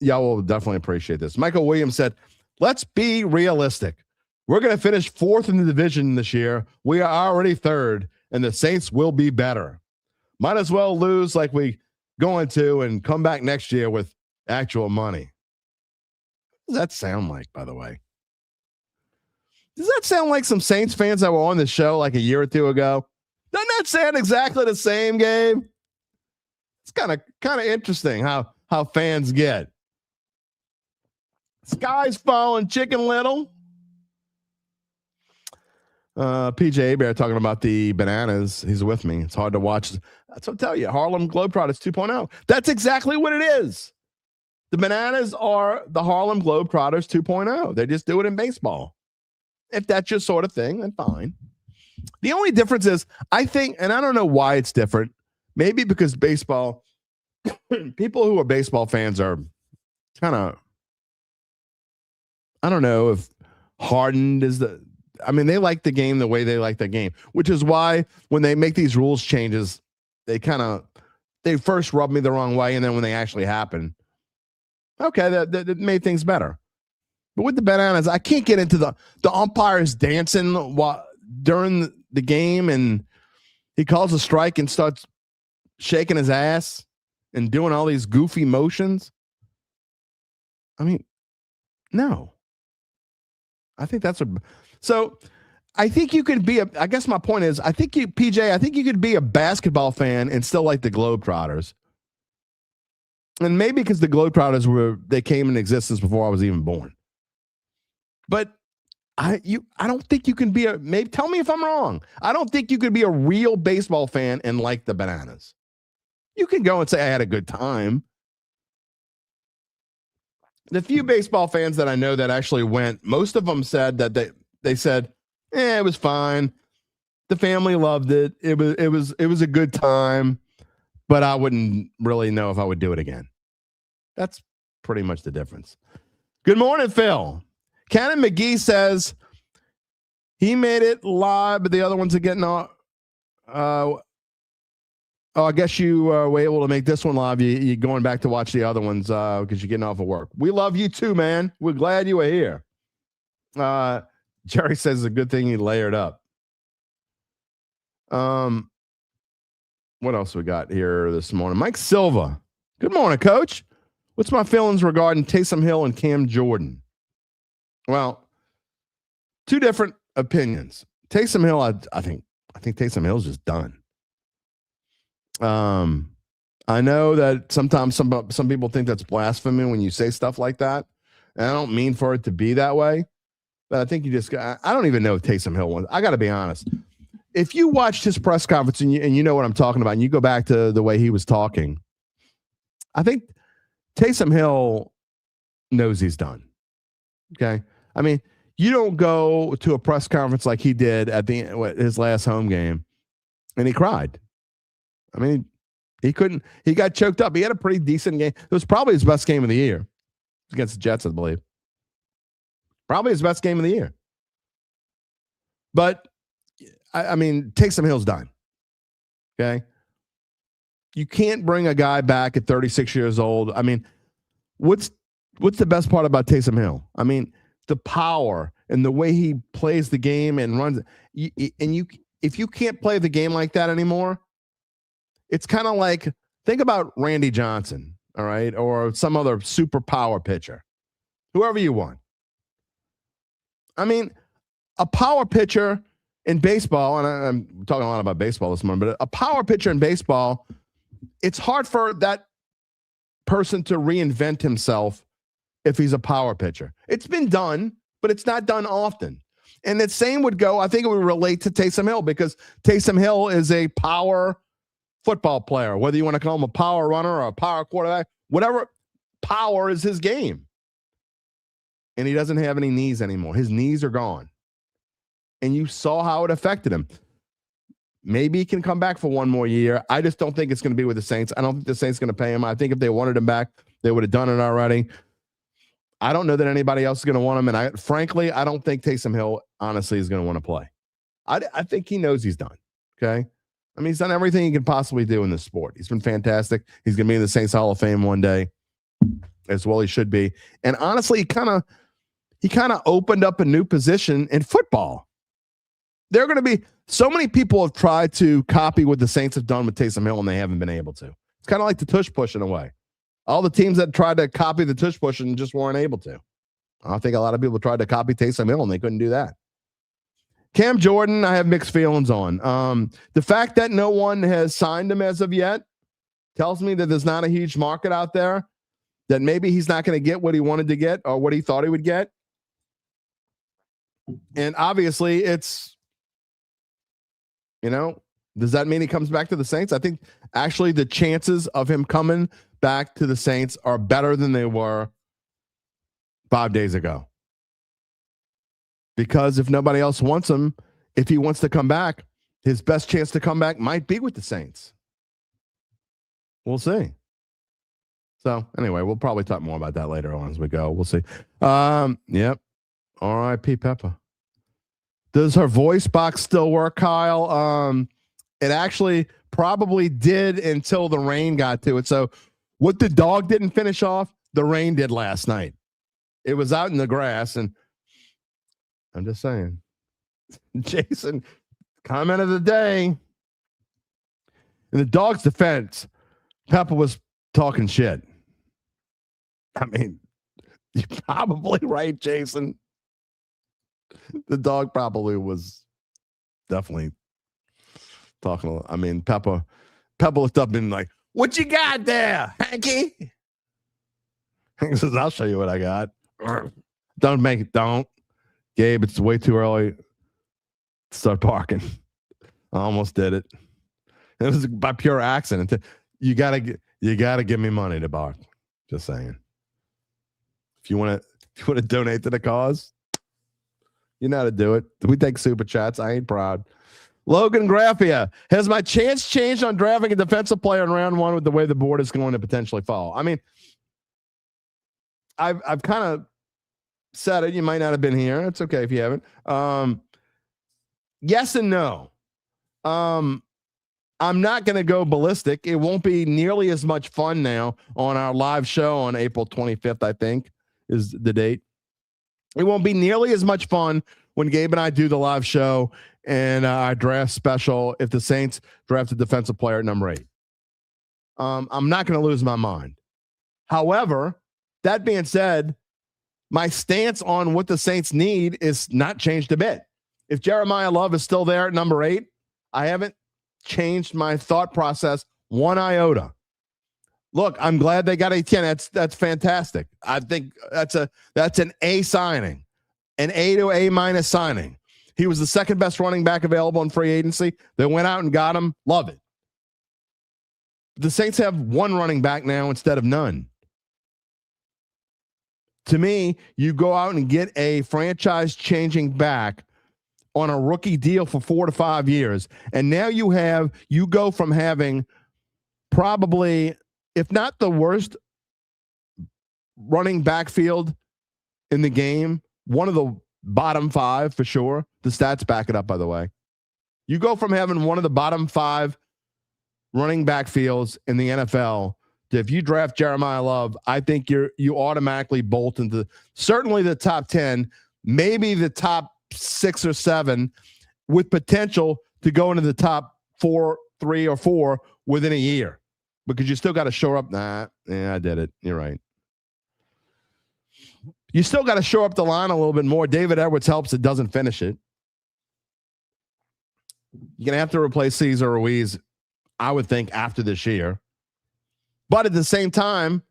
A: y'all will definitely appreciate this. Michael Williams said, let's be realistic. We're going to finish 4th in the division this year. We are already 3rd, and the Saints will be better. Might as well lose like we going to and come back next year with actual money. What does that sound like, by the way? Does that sound like some Saints fans that were on the show like a year or two ago? Doesn't that sound exactly the same, Gabe? It's kind of interesting how fans get. Sky's falling, Chicken Little. PJ Bear talking about the Bananas. He's with me. It's hard to watch. That's what I tell you. Harlem Globetrotters 2.0. That's exactly what it is. The Bananas are the Harlem Globetrotters 2.0. They just do it in baseball. If that's your sort of thing, then fine. The only difference is, I think, and I don't know why it's different, maybe because baseball, people who are baseball fans are kind of, I don't know if hardened is the, I mean, they like the game the way they like the game, which is why when they make these rules changes, they first rub me the wrong way, and then when they actually happen, okay, that made things better. But with the Bananas, I can't get into the umpires dancing during the game, and he calls a strike and starts shaking his ass and doing all these goofy motions. I mean, no. I think that's what. So I think you could be I guess my point is, I think you could be a basketball fan and still like the Globetrotters. And maybe because the Globetrotters they came in existence before I was even born. But I don't think you can be maybe tell me if I'm wrong. I don't think you could be a real baseball fan and like the Bananas. You can go and say I had a good time. The few baseball fans that I know that actually went, most of them said that they said, it was fine. The family loved it. It was a good time, but I wouldn't really know if I would do it again. That's pretty much the difference. Good morning, Phil. Cannon McGee says he made it live, but the other ones are getting off. I guess you were able to make this one live. You're going back to watch the other ones because you're getting off of work. We love you too, man. We're glad you were here. Jerry says it's a good thing he layered up. What else we got here this morning? Mike Silva. Good morning, Coach. What's my feelings regarding Taysom Hill and Cam Jordan? Well, two different opinions. Taysom Hill, I think Taysom Hill's just done. I know that sometimes some people think that's blasphemy when you say stuff like that. And I don't mean for it to be that way, but I think I don't even know if Taysom Hill wants. I got to be honest. If you watched his press conference and you know what I'm talking about, and you go back to the way he was talking, I think Taysom Hill knows he's done. Okay. I mean, you don't go to a press conference like he did at his last home game and he cried. I mean, he got choked up. He had a pretty decent game. It was probably his best game of the year against the Jets, I believe. Probably his best game of the year. But, I mean, Taysom Hill's done. Okay? You can't bring a guy back at 36 years old. I mean, what's the best part about Taysom Hill? I mean, the power and the way he plays the game and runs. If you can't play the game like that anymore, it's kind of like, think about Randy Johnson, all right, or some other super power pitcher, whoever you want. I mean, a power pitcher in baseball, and I'm talking a lot about baseball this morning, but a power pitcher in baseball, it's hard for that person to reinvent himself if he's a power pitcher. It's been done, but it's not done often. And the same would go, I think it would relate to Taysom Hill, because Taysom Hill is a power football player, whether you want to call him a power runner or a power quarterback, whatever, power is his game. And he doesn't have any knees anymore. His knees are gone. And you saw how it affected him. Maybe he can come back for one more year. I just don't think it's going to be with the Saints. I don't think the Saints are going to pay him. I think if they wanted him back, they would have done it already. I don't know that anybody else is going to want him. And frankly, I don't think Taysom Hill, honestly, is going to want to play. I think he knows he's done. Okay. I mean, he's done everything he can possibly do in this sport. He's been fantastic. He's going to be in the Saints Hall of Fame one day, as well he should be. And honestly, he kind of opened up a new position in football. There are going to be so many people have tried to copy what the Saints have done with Taysom Hill, and they haven't been able to. It's kind of like the tush push in a way. All the teams that tried to copy the tush push and just weren't able to. I think a lot of people tried to copy Taysom Hill, and they couldn't do that. Cam Jordan, I have mixed feelings on. The fact that no one has signed him as of yet tells me that there's not a huge market out there. that maybe he's not going to get what he wanted to get or what he thought he would get. And obviously it's, does that mean he comes back to the Saints? I think actually the chances of him coming back to the Saints are better than they were 5 days ago. Because if nobody else wants him, if he wants to come back, his best chance to come back might be with the Saints. We'll see. So anyway, we'll probably talk more about that later on as we go. We'll see. Yep. R.I.P. Peppa. Does her voice box still work, Kyle? It actually probably did until the rain got to it. So what the dog didn't finish off, the rain did last night. It was out in the grass, and I'm just saying. Jason, comment of the day. In the dog's defense, Peppa was talking shit. I mean, you're probably right, Jason. The dog probably was definitely talking a lot. I mean, Peppa looked up and like, what you got there, Hanky? Hanky says, I'll show you what I got. Don't. Gabe, it's way too early to start barking. I almost did it. It was by pure accident. You gotta give me money to bark. Just saying. If you want to donate to the cause, you know how to do it. We take super chats. I ain't proud. Logan Graffia, has my chance changed on drafting a defensive player in round one with the way the board is going to potentially fall? I mean, I've kind of said it. You might not have been here. It's okay if you haven't. Yes and no. I'm not going to go ballistic. It won't be nearly as much fun now on our live show on April 25th, I think, is the date. It won't be nearly as much fun when Gabe and I do the live show and our draft special if the Saints draft a defensive player at number 8. I'm not going to lose my mind. However, that being said, my stance on what the Saints need is not changed a bit. If Jeremiah Love is still there at number 8, I haven't changed my thought process one iota. Look, I'm glad they got Etienne. That's fantastic. I think that's an A signing, an A to A minus signing. He was the second best running back available in free agency. They went out and got him. Love it. The Saints have one running back now instead of none. To me, you go out and get a franchise-changing back on a rookie deal for 4 to 5 years, and now you go from having probably, if not the worst running backfield in the game, one of the bottom 5 for sure. The stats back it up, by the way. You go from having one of the bottom 5 running backfields in the NFL to, if you draft Jeremiah Love, I think you automatically bolt into certainly the top 10, maybe the top 6 or 7, with potential to go into the top 3 or 4 within a year, because you still got to shore up. Yeah, I did it. You're right. You still got to shore up the line a little bit more. David Edwards helps. It doesn't finish it. You're going to have to replace Cesar Ruiz, I would think, after this year. But at the same time,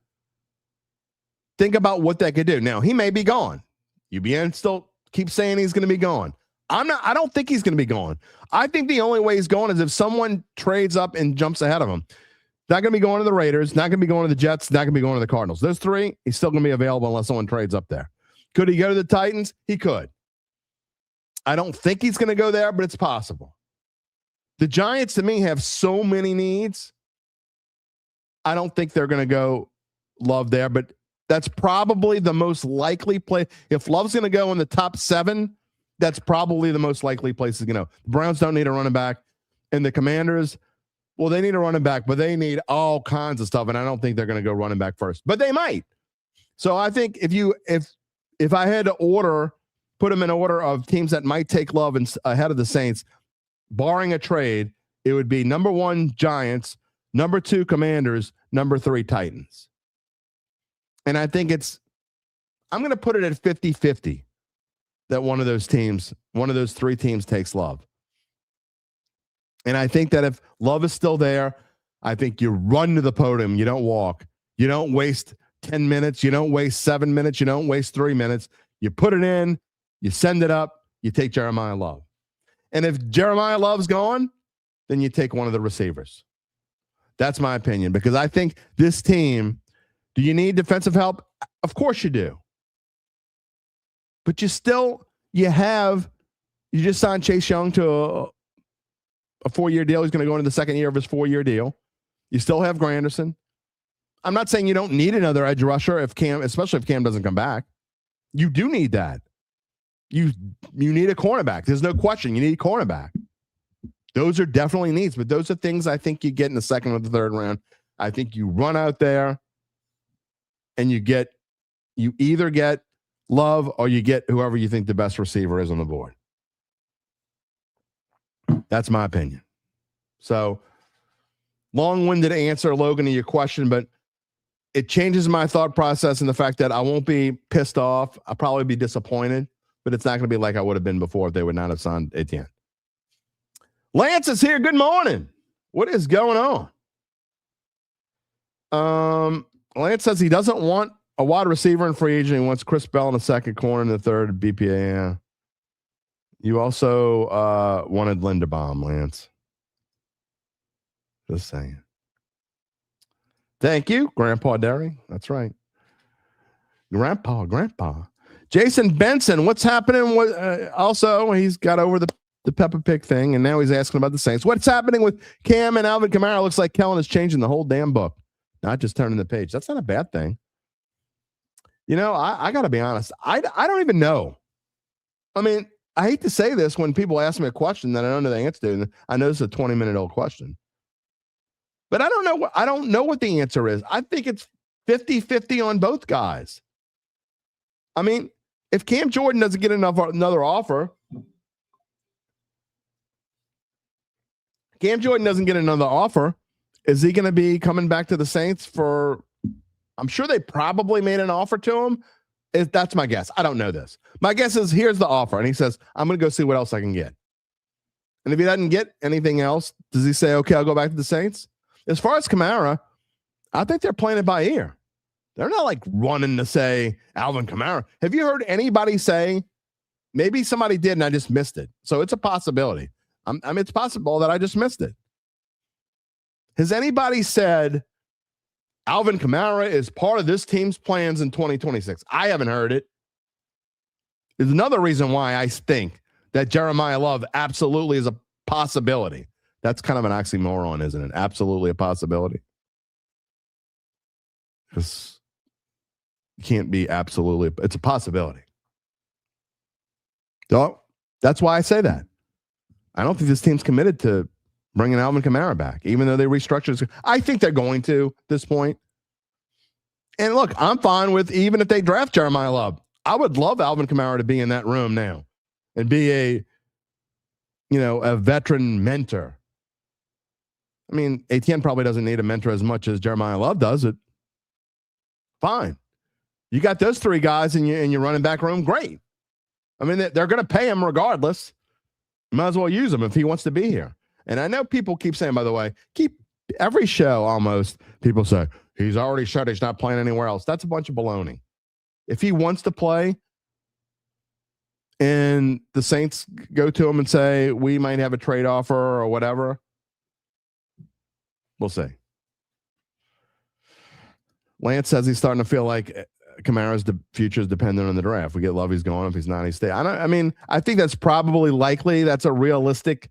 A: think about what that could do. Now, he may be gone. UBN still keeps saying he's going to be gone. I don't think he's going to be gone. I think the only way he's going is if someone trades up and jumps ahead of him. Not going to be going to the Raiders, not going to be going to the Jets, not going to be going to the Cardinals. Those 3, he's still going to be available unless someone trades up there. Could he go to the Titans? He could. I don't think he's going to go there, but it's possible. The Giants, to me, have so many needs. I don't think they're going to go Love there, but that's probably the most likely play. If Love's going to go in the top 7, that's probably the most likely place he's going to go. The Browns don't need a running back, and the Commanders, well, they need a running back, but they need all kinds of stuff, and I don't think they're going to go running back first, but they might. So I think if I had to put them in order of teams that might take Love ahead of the Saints, barring a trade, it would be number 1 Giants, number 2 Commanders, number 3 Titans. And I think I'm going to put it at 50-50 that one of those 3 teams takes Love. And I think that if Love is still there, I think you run to the podium. You don't walk. You don't waste 10 minutes. You don't waste 7 minutes. You don't waste 3 minutes. You put it in, you send it up, you take Jeremiah Love. And if Jeremiah Love's gone, then you take one of the receivers. That's my opinion, because I think this team, do you need defensive help? Of course you do. But you just signed Chase Young to a 4-year deal. He's going to go into the second year of his 4-year deal. You still have Granderson. I'm not saying you don't need another edge rusher especially if Cam doesn't come back. You do need that. You need a cornerback. There's no question. You need a cornerback. Those are definitely needs, but those are things I think you get in the second or the third round. I think you run out there and you either get Love or you get whoever you think the best receiver is on the board. That's my opinion. So, long-winded answer, Logan, to your question, but it changes my thought process in the fact that I won't be pissed off. I'll probably be disappointed, but it's not going to be like I would have been before if they would not have signed Etienne. Lance is here. Good morning. What is going on? Lance says he doesn't want a wide receiver in free agent. He wants Chris Bell in the second, corner in the third, BPA. Yeah. You also wanted Linderbaum, Lance. Just saying. Thank you, Grandpa Derry. That's right. Grandpa. Jason Benson, what's happening? Also, he's got over the Peppa Pig thing, and now he's asking about the Saints. What's happening with Cam and Alvin Kamara? Looks like Kellen is changing the whole damn book, not just turning the page. That's not a bad thing. You know, I got to be honest. I don't even know. I mean, I hate to say this when people ask me a question that I don't know the answer to, and I know it's a 20-minute-old question. But I don't know what the answer is. I think it's 50-50 on both guys. I mean, if Cam Jordan doesn't get another offer, is he going to be coming back to the Saints for? I'm sure they probably made an offer to him. That's my guess. I don't know this. My guess is here's the offer, and he says, I'm going to go see what else I can get. And if he doesn't get anything else, does he say, okay, I'll go back to the Saints? As far as Kamara, I think they're playing it by ear. They're not like running to say Alvin Kamara. Have you heard anybody say, maybe somebody did and I just missed it? So it's a possibility. I mean, it's possible that I just missed it. Has anybody said Alvin Kamara is part of this team's plans in 2026? I haven't heard it. There's another reason why I think that Jeremiah Love absolutely is a possibility. That's kind of an oxymoron, isn't it? Absolutely a possibility. Because it can't be absolutely. It's a possibility. So that's why I say that. I don't think this team's committed to bringing Alvin Kamara back, even though they restructured. I think they're going to at this point. And look, I'm fine with even if they draft Jeremiah Love. I would love Alvin Kamara to be in that room now and be a veteran mentor. I mean, Etienne probably doesn't need a mentor as much as Jeremiah Love does it. Fine. You got those three guys in your running back room. Great. I mean, they're going to pay him regardless. Might as well use him if he wants to be here. And I know people keep saying, by the way, every show almost, people say, he's already said he's not playing anywhere else. That's a bunch of baloney. If he wants to play and the Saints go to him and say, we might have a trade offer or whatever, we'll see. Lance says he's starting to feel like Kamara's future is dependent on the draft. We get Love, he's going. If he's not, he stays. I think that's probably likely. That's realistic.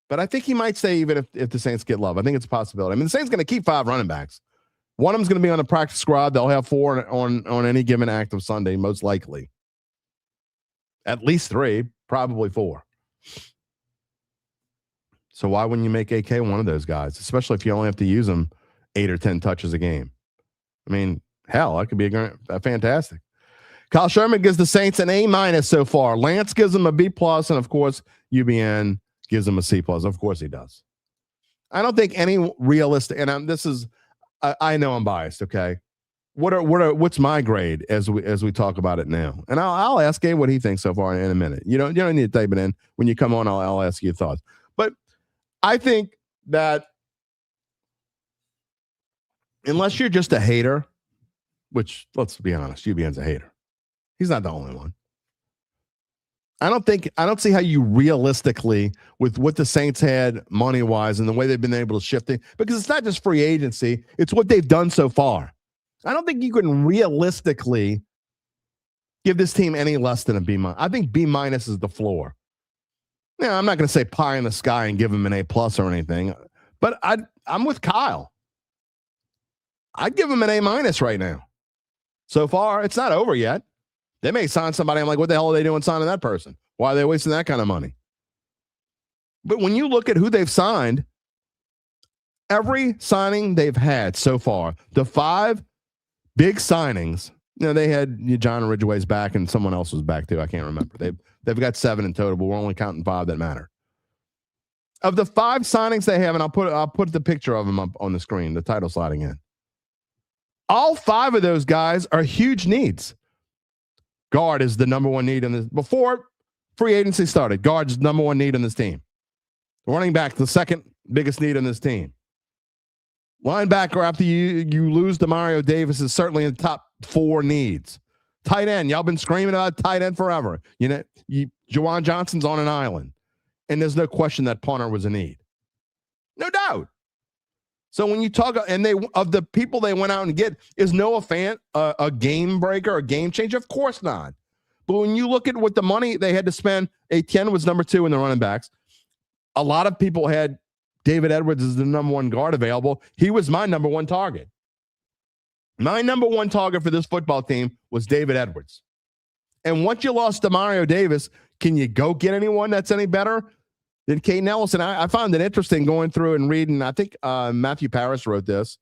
A: But I think he might stay even if the Saints get Love. I think it's a possibility. I mean, the Saints going to keep 5 running backs. One of them's going to be on the practice squad. They'll have 4 on any given active Sunday, most likely. At least 3, probably 4. So why wouldn't you make AK one of those guys, especially if you only have to use them 8 or 10 touches a game? I mean, hell, that could be a fantastic. Kyle Sherman gives the Saints an A- so far. Lance gives them a B+, and of course, UBN gives them a C+. Of course he does. I don't think any realistic, and I know I'm biased, okay? What's my grade as we talk about it now? And I'll ask Gabe what he thinks so far in a minute. You don't need to type it in. When you come on, I'll ask you your thoughts. But I think that unless you're just a hater, which, let's be honest, UBN's a hater. He's not the only one. I don't see how you realistically, with what the Saints had money-wise and the way they've been able to shift it, because it's not just free agency, it's what they've done so far. I don't think you can realistically give this team any less than a B-. I think B- is the floor. Now, I'm not going to say pie in the sky and give them an A+ or anything, but I'm with Kyle. I'd give them an A- right now. So far, it's not over yet. They may sign somebody. I'm like, what the hell are they doing signing that person? Why are they wasting that kind of money? But when you look at who they've signed, every signing they've had so far, the 5 big signings, they had John Ridgway's back and someone else was back too. I can't remember. They've got 7 in total, but we're only counting 5 that matter. Of the 5 signings they have, and I'll put the picture of them up on the screen, the title sliding in. All 5 of those guys are huge needs. Guard is the number 1 need in this. Before free agency started, guard is number 1 need in this team. Running back, the second biggest need in this team. Linebacker, after you lose Demario Davis, is certainly in the top 4 needs. Tight end, y'all been screaming about tight end forever. Juwan Johnson's on an island, and there's no question that punter was a need. No doubt. So when you talk, and of the people they went out and get, is Noah Fant a game breaker, a game changer? Of course not. But when you look at what the money they had to spend, Etienne was number 2 in the running backs. A lot of people had David Edwards as the number 1 guard available. He was my number 1 target. My number 1 target for this football team was David Edwards. And once you lost Demario Davis, can you go get anyone that's any better than Kaden Elliss? And I found it interesting going through and reading. I think Matthew Parris wrote this,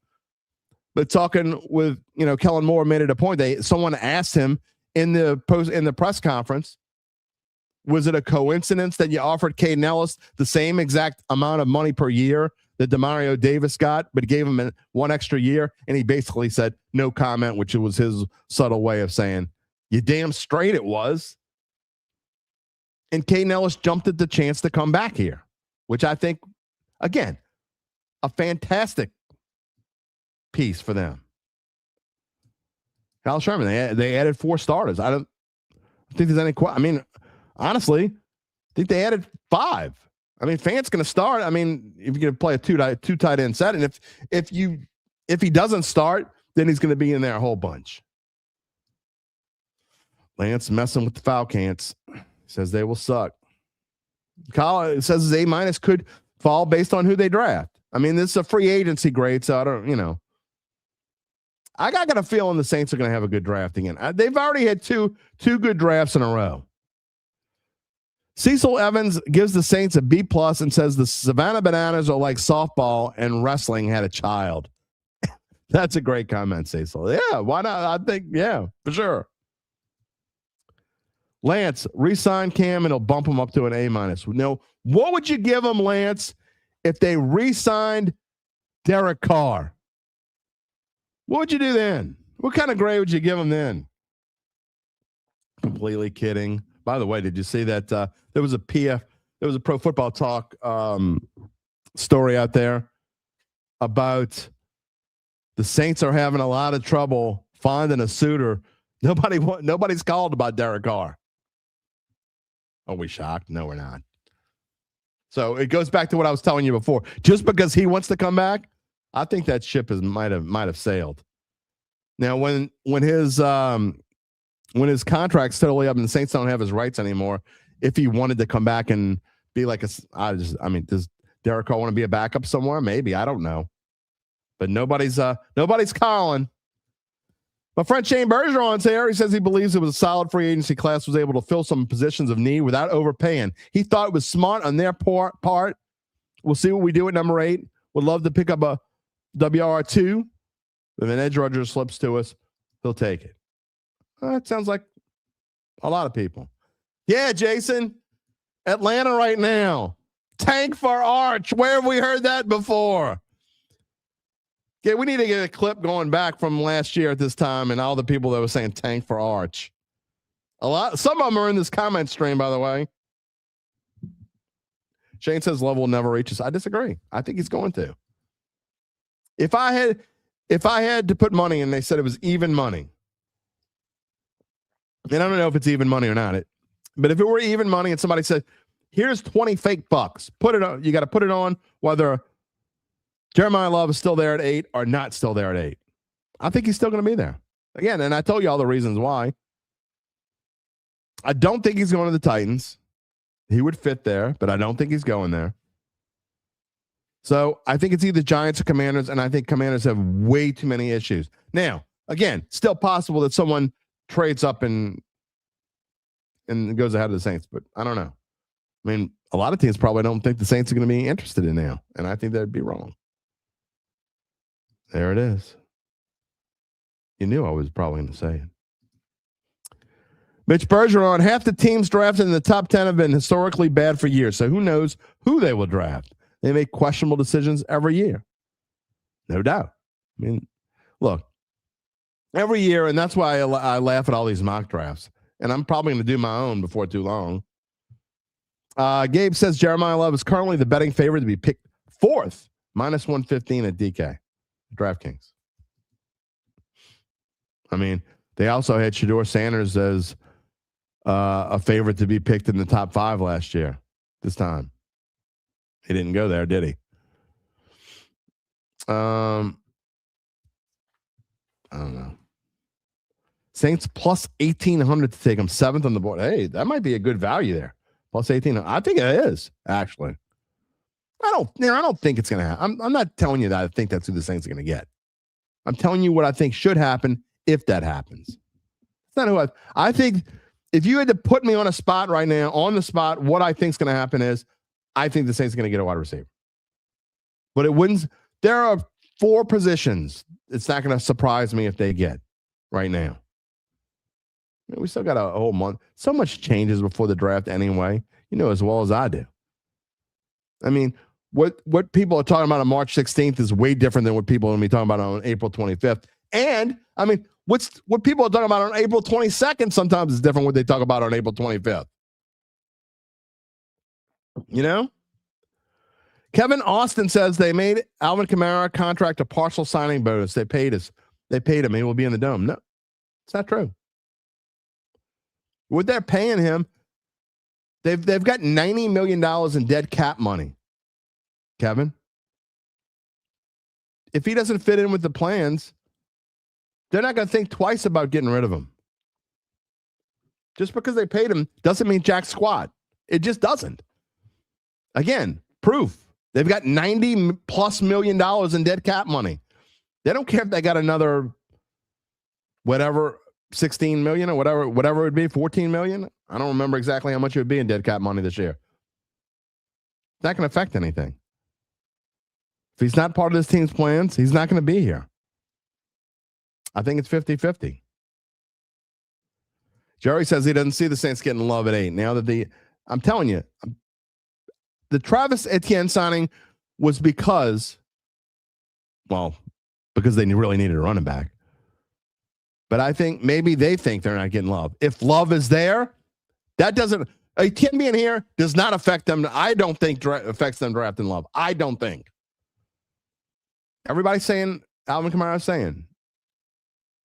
A: but talking with Kellen Moore made it a point. Someone asked him in the press conference, was it a coincidence that you offered Kaden Elliss the same exact amount of money per year that Demario Davis got, but gave him 1 extra year? And he basically said no comment, which was his subtle way of saying, you damn straight it was. And Kaden Elliss jumped at the chance to come back here, which I think, again, a fantastic piece for them. Kyle Sherman, they added 4 starters. I don't think there's any question. I mean, honestly, I think they added 5. I mean, Fant's going to start. I mean, if you're going to play a two tight end set, and if he doesn't start, then he's going to be in there a whole bunch. Lance messing with the Falcons. Says they will suck. Kyle says his A- could fall based on who they draft. I mean, this is a free agency grade, so I don't, I got a feeling the Saints are going to have a good draft again. They've already had two good drafts in a row. Cecil Evans gives the Saints a B+ and says the Savannah Bananas are like softball and wrestling had a child. That's a great comment, Cecil. Yeah, why not? I think, yeah, for sure. Lance, re-sign Cam and it'll bump him up to an A-. No, what would you give him, Lance, if they re-signed Derek Carr? What would you do then? What kind of grade would you give him then? Completely kidding. By the way, did you see that there was a Pro Football Talk story out there about the Saints are having a lot of trouble finding a suitor. Nobody's called about Derek Carr. Are we shocked? No, we're not. So it goes back to what I was telling you before. Just because he wants to come back, I think that ship might have sailed. Now, when his contract's totally up and the Saints don't have his rights anymore, if he wanted to come back and be like does Derek Carr want to be a backup somewhere? Maybe, I don't know, but nobody's calling. My friend Shane Bergeron's here. He says he believes it was a solid free agency class, was able to fill some positions of need without overpaying. He thought it was smart on their part. We'll see what we do at number 8. Would love to pick up a WR2. If an edge rusher slips to us, he'll take it. That sounds like a lot of people. Yeah, Jason. Atlanta right now. Tank for Arch. Where have we heard that before? Yeah, we need to get a clip going back from last year at this time and all the people that were saying tank for Arch. Some of them are in this comment stream, by the way. Shane says Love will never reach us. I disagree. I think he's going to. If if I had to put money and they said it was even money, and I don't know if it's even money or not, but if it were even money and somebody said, here's 20 fake bucks, put it on, you got to put it on whether Jeremiah Love is still there at 8 or not still there at 8. I think he's still going to be there. Again, and I told you all the reasons why. I don't think he's going to the Titans. He would fit there, but I don't think he's going there. So I think it's either Giants or Commanders, and I think Commanders have way too many issues. Now, again, still possible that someone trades up and goes ahead of the Saints, but I don't know. I mean, a lot of teams probably don't think the Saints are going to be interested in now, and I think that'd be wrong. There it is. You knew I was probably going to say it. Mitch Bergeron, half the teams drafted in the top 10 have been historically bad for years, so who knows who they will draft. They make questionable decisions every year. No doubt. I mean, look, every year, and that's why I laugh at all these mock drafts, and I'm probably going to do my own before too long. Gabe says Jeremiah Love is currently the betting favorite to be picked 4th, minus 115 at DK, DraftKings. I mean, they also had Shedeur Sanders as a favorite to be picked in the top 5 last year. This time, he didn't go there, did he? I don't know. Saints plus 1,800 to take him 7th on the board. Hey, that might be a good value there. Plus 1,800. I think it is, actually. I don't think it's going to happen. I'm not telling you that I think that's who the Saints are going to get. I'm telling you what I think should happen if that happens. It's not who I think if you had to put me on a spot right now, on the spot, what I think is going to happen is I think the Saints are going to get a wide receiver. But it wouldn't. There are 4 positions it's not going to surprise me if they get right now. I mean, we still got a whole month. So much changes before the draft anyway, you know as well as I do. I mean, what people are talking about on March 16th is way different than what people are going to be talking about on April 25th. And, I mean, what people are talking about on April 22nd sometimes is different what they talk about on April 25th. You know? Kevin Austin says they made Alvin Kamara contract a partial signing bonus. They paid him. He will be in the dome. No, it's not true. What they're paying him, they've got $90 million in dead cap money, Kevin. If he doesn't fit in with the plans, they're not going to think twice about getting rid of him. Just because they paid him doesn't mean jack squat. It just doesn't. Again, proof. They've got $90+ million in dead cap money. They don't care if they got another whatever 16 million or whatever it would be, 14 million. I don't remember exactly how much it would be in dead cap money this year. It's not going to affect anything. If he's not part of this team's plans, he's not going to be here. I think it's 50-50. Jerry says he doesn't see the Saints getting Love at 8. Now that I'm telling you, the Travis Etienne signing was because they really needed a running back. But I think maybe they think they're not getting Love. If Love is there, that doesn't – Etienne being here does not affect them. I don't think affects them drafting Love. I don't think. Everybody's saying – Alvin Kamara is saying.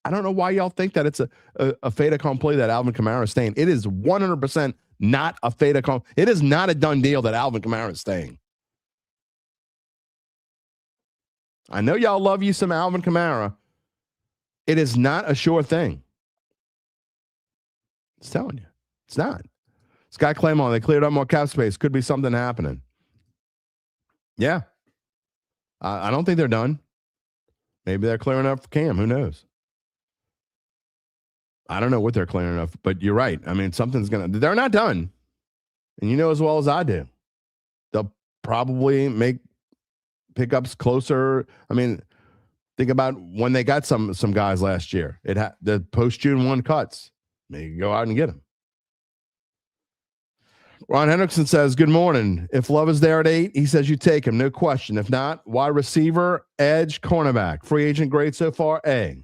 A: I don't know why y'all think that it's a fait accompli that Alvin Kamara is staying. It is 100% not a fait accompli. It is not a done deal that Alvin Kamara is staying. I know y'all love you some Alvin Kamara. It is not a sure thing. It's telling you. It's not. Sky Claymont, they cleared up more cap space. Could be something happening. Yeah. I don't think they're done. Maybe they're clearing up for Cam. Who knows? I don't know what they're clearing up, but you're right. I mean, they're not done. And you know as well as I do. They'll probably make pickups closer. I mean, think about when they got some guys last year. The post-June 1 cuts. Maybe go out and get them. Ron Hendrickson says, good morning. If Love is there at 8, he says you take him, no question. If not, wide receiver, edge, cornerback. Free agent grade so far, A.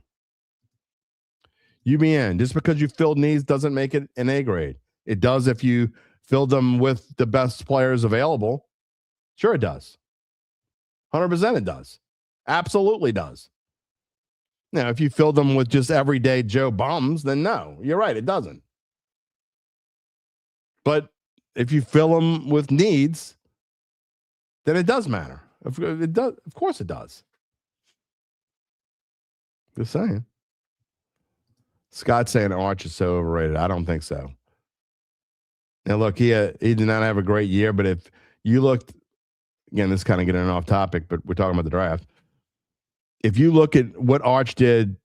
A: UBN, just because you filled needs doesn't make it an A grade. It does if you filled them with the best players available. Sure it does. 100% it does. Absolutely does. Now, if you fill them with just everyday Joe bums, then no, you're right, it doesn't. But if you fill them with needs, then it does matter. It does, of course it does. Just saying. Scott's saying Arch is so overrated. I don't think so. Now, look, he did not have a great year, but if you looked, again, this is kind of getting off topic, but we're talking about the draft. If you look at what Arch did,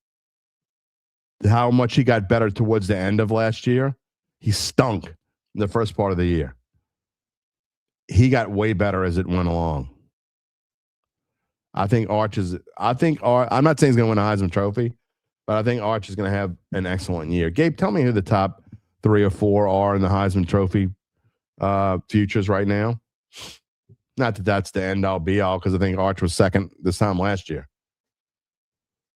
A: how much he got better towards the end of last year, he stunk in the first part of the year. He got way better as it went along. I'm not saying he's going to win a Heisman Trophy, but I think Arch is going to have an excellent year. Gabe, tell me who the top 3 or 4 are in the Heisman Trophy futures right now. Not that that's the end all be all, because I think Arch was second this time last year.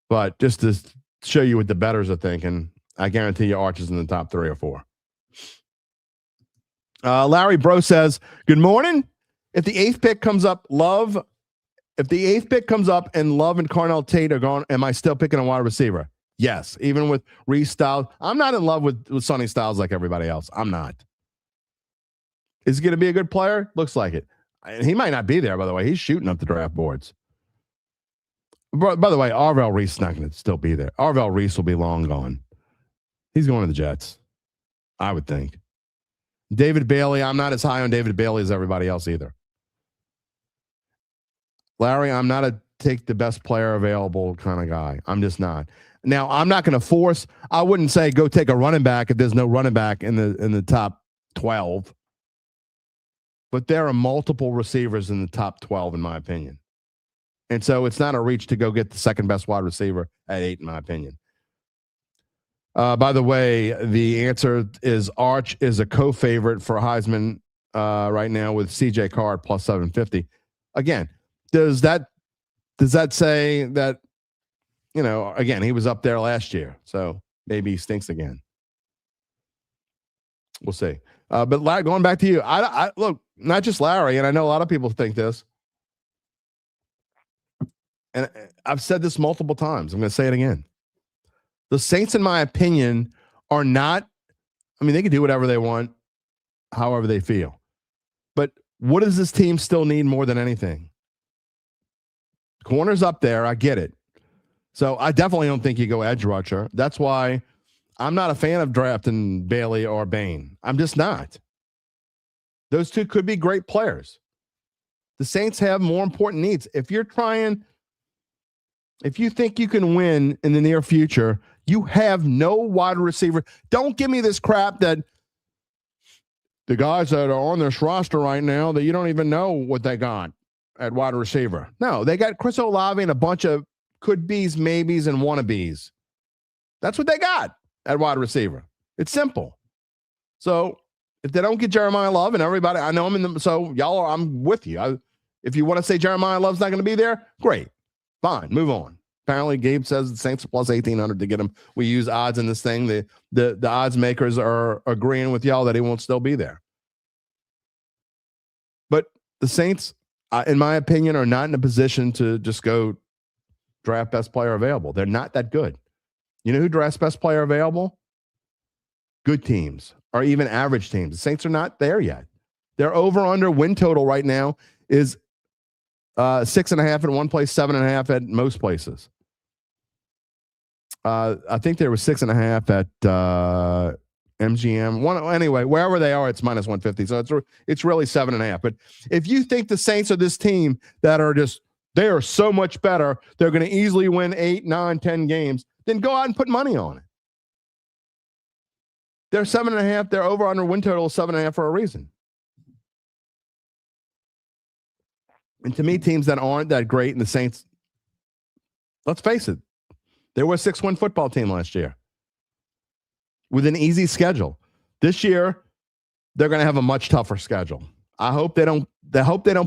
A: But just to show you what the bettors are thinking, I guarantee you Arch is in the top 3 or 4. Larry Bro says, good morning. If the 8th pick comes up, and Love and Carnell Tate are gone, am I still picking a wide receiver? Yes, even with Reese Styles. I'm not in love with Sonny Styles like everybody else. I'm not. Is he going to be a good player? Looks like it. He might not be there, by the way. He's shooting up the draft boards. By the way, Arvell Reese is not going to still be there. Arvell Reese will be long gone. He's going to the Jets, I would think. David Bailey, I'm not as high on David Bailey as everybody else either. Larry, I'm not a take the best player available kind of guy. I'm just not. Now, I'm not going to force. I wouldn't say go take a running back if there's no running back in the top 12. But there are multiple receivers in the top 12, in my opinion. And so it's not a reach to go get the second best wide receiver at 8, in my opinion. By the way, the answer is Arch is a co-favorite for Heisman right now with CJ Carr plus 750. Again, does that say that, again, he was up there last year, so maybe he stinks again. We'll see. But Larry, going back to you, I look, not just Larry, and I know a lot of people think this, and I've said this multiple times. I'm going to say it again. The Saints, in my opinion, are not, they can do whatever they want, however they feel. But what does this team still need more than anything? Corner's up there. I get it. So I definitely don't think you go edge rusher. That's why I'm not a fan of drafting Bailey or Bain. I'm just not. Those two could be great players. The Saints have more important needs. If you think you can win in the near future, you have no wide receiver. Don't give me this crap that the guys that are on this roster right now that you don't even know what they got at wide receiver. No, they got Chris Olave and a bunch of could-be's, maybes, and wannabes. That's what they got at wide receiver. It's simple. So if they don't get Jeremiah Love and everybody, I know I'm in them. So y'all, I'm with you. If you want to say Jeremiah Love's not going to be there, great. Fine, move on. Apparently, Gabe says the Saints are plus 1,800 to get him. We use odds in this thing. The odds makers are agreeing with y'all that he won't still be there. But the Saints, in my opinion, are not in a position to just go draft best player available. They're not that good. You know who drafts best player available? Good teams or even average teams. The Saints are not there yet. Their over-under win total right now is 6.5 in one place, 7.5 at most places. I think there was 6.5 at MGM. Anyway, wherever they are, it's minus 150. So it's really 7.5. But if you think the Saints are this team that are they are so much better, they're going to easily win 8, 9, 10 games, then go out and put money on it. They're 7.5. Their over under win total is 7.5 for a reason. And to me, teams that aren't that great, and the Saints, let's face it, they were a 6-win football team last year with an easy schedule. This year, they're going to have a much tougher schedule. I hope they don't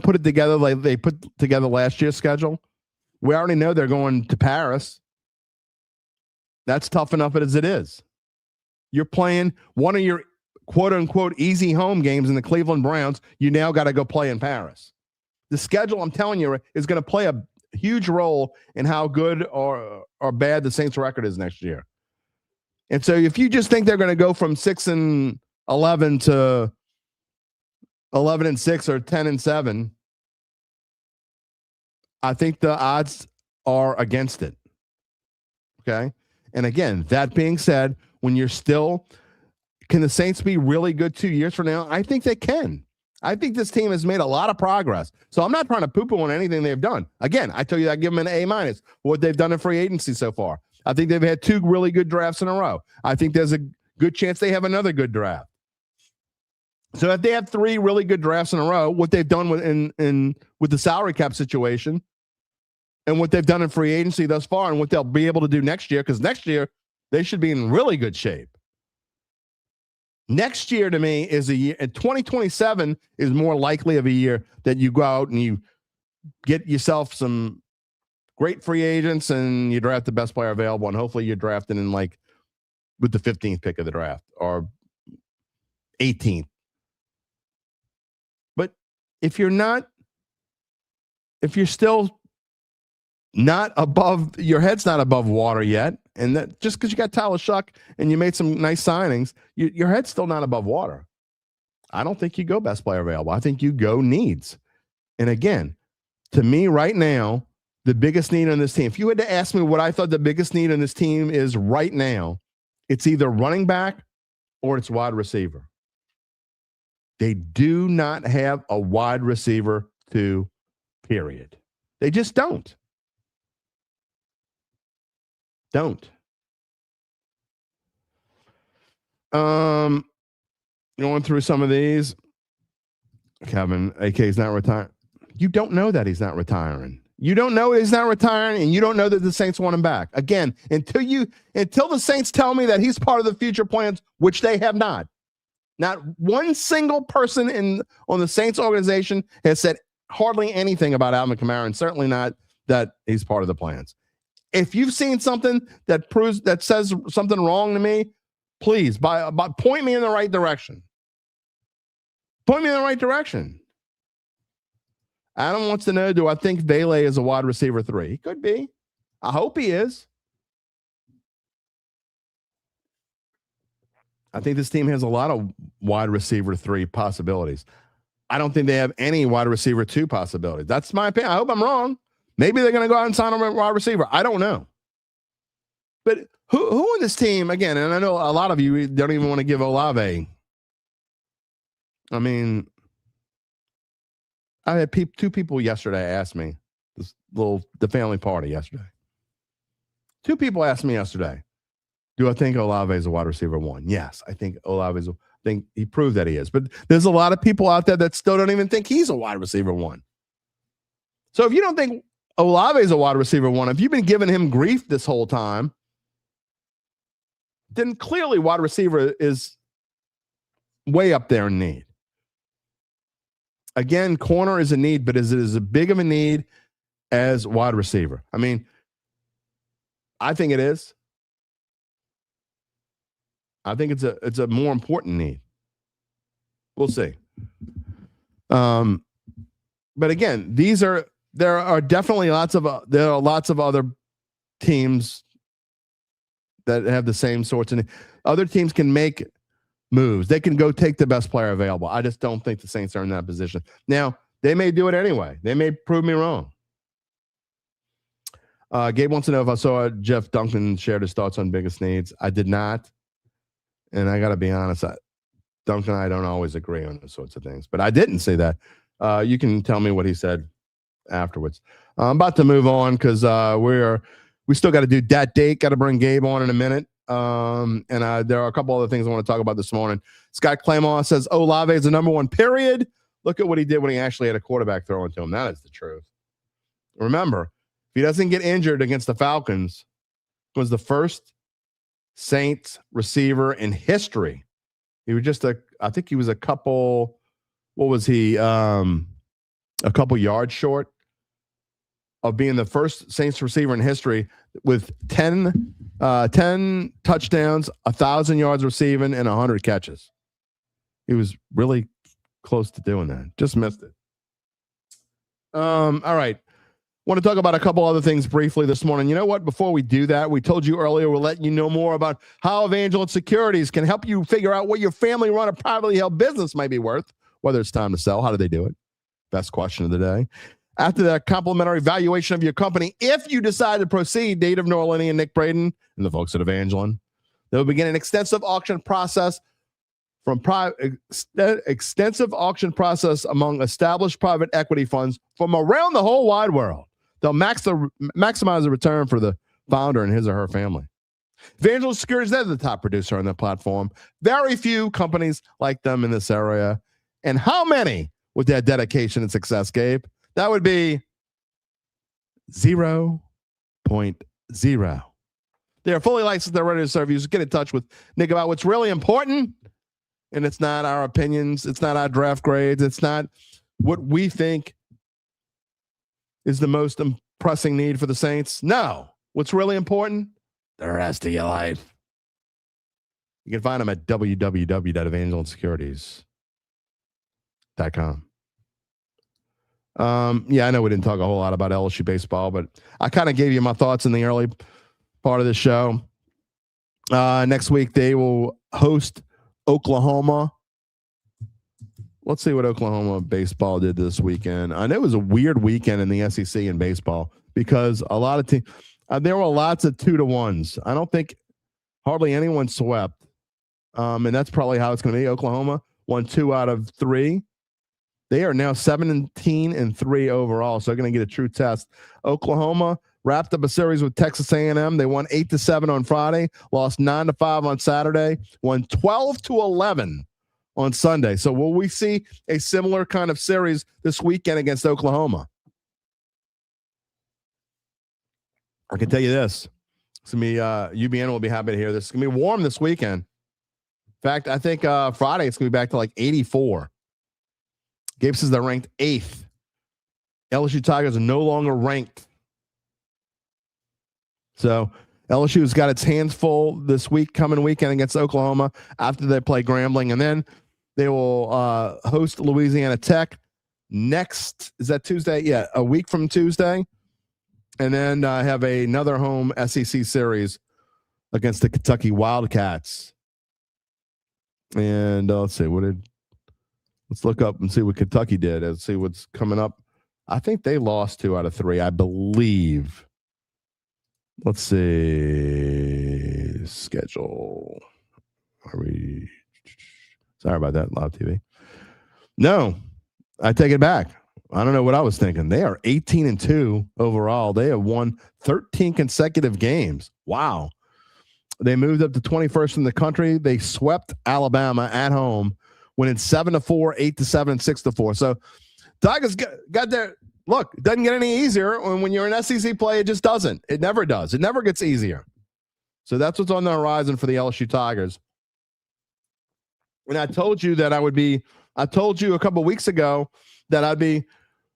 A: put it together like they put together last year's schedule. We already know they're going to Paris. That's tough enough as it is. You're playing one of your quote-unquote easy home games in the Cleveland Browns. You now got to go play in Paris. The schedule, I'm telling you, is going to play a huge role in how good or bad the Saints record is next year. And so if you just think they're going to go from 6-11 to 11-6 or 10-7, I think the odds are against it. Okay. And again, that being said, when you're still, can the Saints be really good 2 years from now? I think they can. I think this team has made a lot of progress. So I'm not trying to poo-poo on anything they've done. Again, I tell you, I give them an A- what they've done in free agency so far. I think they've had 2 really good drafts in a row. I think there's a good chance they have another good draft. So if they have 3 really good drafts in a row, what they've done with the salary cap situation and what they've done in free agency thus far and what they'll be able to do next year, because next year they should be in really good shape. Next year to me is a year, and 2027 is more likely of a year that you go out and you get yourself some great free agents and you draft the best player available, and hopefully you're drafting in like with the 15th pick of the draft or 18th. But if you're still not above, your head's not above water yet, and that just because you got Tyler Shuck and you made some nice signings, your head's still not above water. I don't think you go best player available. I think you go needs. And again, to me right now, the biggest need on this team, if you had to ask me what I thought the biggest need on this team is right now, it's either running back or it's wide receiver. They do not have a wide receiver 2, period. They just don't. Going through some of these. Kevin, AK is not retiring. You don't know that he's not retiring. You don't know he's not retiring, and you don't know that the Saints want him back. Again, until the Saints tell me that he's part of the future plans, which they have not. Not one single person on the Saints organization has said hardly anything about Alvin Kamara, and certainly not that he's part of the plans. If you've seen something that says something wrong to me, please point me in the right direction. Point me in the right direction. Adam wants to know, do I think Vele is a wide receiver 3? He could be. I hope he is. I think this team has a lot of wide receiver 3 possibilities. I don't think they have any wide receiver 2 possibilities. That's my opinion. I hope I'm wrong. Maybe they're going to go out and sign a wide receiver. I don't know. But who in this team, again, and I know a lot of you don't even want to give Olave. I mean, I had 2 people yesterday ask me, the family party yesterday. 2 people asked me yesterday, do I think Olave is a wide receiver 1? Yes, I think Olave is. I think he proved that he is. But there's a lot of people out there that still don't even think he's a wide receiver 1. So if you don't think Olave is a wide receiver 1, if you've been giving him grief this whole time, then clearly wide receiver is way up there in need. Again, corner is a need, but is it as big of a need as wide receiver? I mean, I think it is. I think it's a more important need. We'll see. But again, there are definitely lots of other teams that have the same sorts of. Other teams can make moves. They can go take the best player available. I just don't think the Saints are in that position. Now, they may do it anyway. They may prove me wrong. Gabe wants to know if I saw Jeff Duncan shared his thoughts on biggest needs. I did not. And I got to be honest, Duncan and I don't always agree on those sorts of things. But I didn't say that. You can tell me what he said afterwards. I'm about to move on because we still got to do Dat Date. Got to bring Gabe on in a minute. And there are a couple other things I want to talk about this morning. Scott Claymore says Olave is the number 1, period. Look at what he did when he actually had a quarterback throwing to him. That is the truth. Remember, if he doesn't get injured against the Falcons, he was the first Saints receiver in history. He was just I think he was a couple, what was he? A couple yards short of being the first Saints receiver in history with 10 touchdowns, 1,000 yards receiving, and 100 catches. He was really close to doing that. Just missed it. All right. Want to talk about a couple other things briefly this morning. You know what? Before we do that, we told you earlier we're letting you know more about how Evangeline Securities can help you figure out what your family-run or privately held business might be worth, whether it's time to sell. How do they do it? Best question of the day. After that complimentary valuation of your company, if you decide to proceed, Dave Norlini and Nick Braden and the folks at Evangeline, they'll begin an extensive auction process among established private equity funds from around the whole wide world. They'll maximize the return for the founder and his or her family. Evangeline Securities, they're the top producer on the platform. Very few companies like them in this area. And how many with that dedication and success, Gabe? That would be 0.0. They are fully licensed. They're ready to serve you. So get in touch with Nick about what's really important. And it's not our opinions. It's not our draft grades. It's not what we think is the most pressing need for the Saints. No. What's really important? The rest of your life. You can find them at www.evangelinesecurities.com. Yeah, I know we didn't talk a whole lot about LSU baseball, but I kind of gave you my thoughts in the early part of the show. Next week, they will host Oklahoma. Let's see what Oklahoma baseball did this weekend. I know it was a weird weekend in the SEC in baseball because a lot of teams, there were lots of 2-1s. I don't think hardly anyone swept. And that's probably how it's going to be. Oklahoma won 2 out of 3. They are now 17-3 overall, so they're going to get a true test. Oklahoma wrapped up a series with Texas A&M. They won 8-7 on Friday, lost 9-5 on Saturday, won 12-11 on Sunday. So will we see a similar kind of series this weekend against Oklahoma? I can tell you this. It's going to be UBN will be happy to hear this. It's going to be warm this weekend. In fact, I think Friday it's going to be back to like 84. Gabe says they're ranked 8th. LSU Tigers are no longer ranked. So LSU has got its hands full this coming weekend against Oklahoma after they play Grambling. And then they will host Louisiana Tech next. Is that Tuesday? Yeah, a week from Tuesday. And then have another home SEC series against the Kentucky Wildcats. And let's see, let's look up and see what Kentucky did. Let's see what's coming up. I think they lost 2 out of 3, I believe. Let's see. Schedule. Sorry about that, Live TV. No, I take it back. I don't know what I was thinking. They are 18-2 overall. They have won 13 consecutive games. Wow. They moved up to 21st in the country. They swept Alabama at home, winning 7-4, 8-7, and 6-4. So Tigers got their look. It doesn't get any easier when you're an SEC play. It just doesn't. It never does. It never gets easier. So that's what's on the horizon for the LSU Tigers. And I told you that I told you a couple of weeks ago that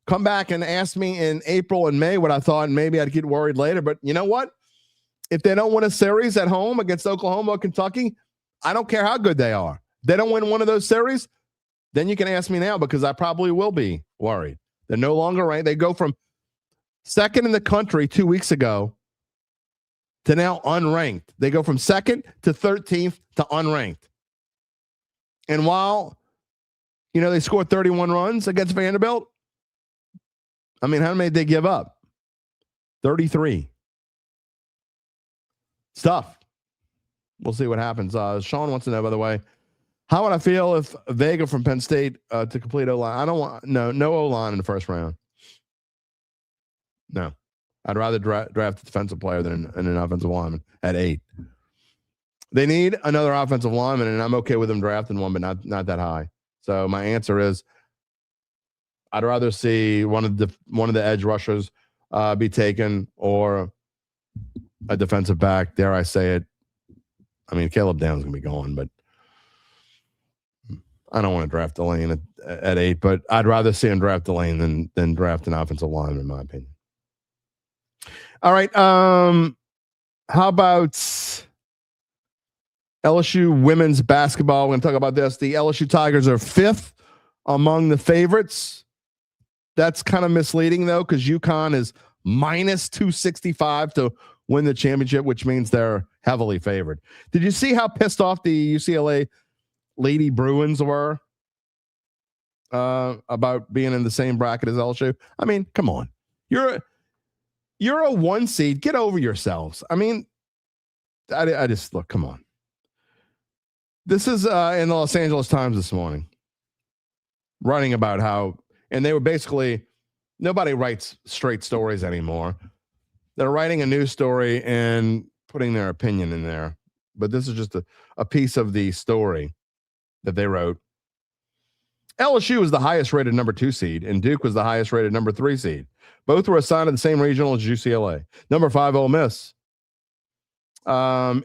A: come back and ask me in April and May what I thought, and maybe I'd get worried later. But you know what? If they don't win a series at home against Oklahoma or Kentucky, I don't care how good they are. They don't win one of those series, then you can ask me now because I probably will be worried. They're no longer ranked. They go from second in the country 2 weeks ago to now unranked. They go from second to 13th to unranked. And while, they scored 31 runs against Vanderbilt, I mean, how many did they give up? 33. Stuff. We'll see what happens. Sean wants to know, by the way, how would I feel if Vega from Penn State to complete O-line? I don't want no O-line in the first round. No. I'd rather draft a defensive player than an offensive lineman at 8. They need another offensive lineman, and I'm okay with them drafting one, but not that high. So my answer is I'd rather see one of the edge rushers be taken or a defensive back. Dare I say it? I mean, Caleb Down's going to be gone, but I don't want to draft Delane at 8, but I'd rather see him draft Delane than draft an offensive lineman, in my opinion. All right. How about LSU women's basketball? We're going to talk about this. The LSU Tigers are 5th among the favorites. That's kind of misleading, though, because UConn is minus 265 to win the championship, which means they're heavily favored. Did you see how pissed off the UCLA Lady Bruins were about being in the same bracket as LSU? I mean, come on. You're a 1 seed. Get over yourselves. I mean, I just look, come on. This is in the Los Angeles Times this morning, writing about how, and they were basically, nobody writes straight stories anymore. They're writing a news story and putting their opinion in there. But this is just a piece of the story that they wrote. LSU was the highest rated number 2 seed, and Duke was the highest rated number 3 seed. Both were assigned to the same regional as UCLA. Number 5, Ole Miss,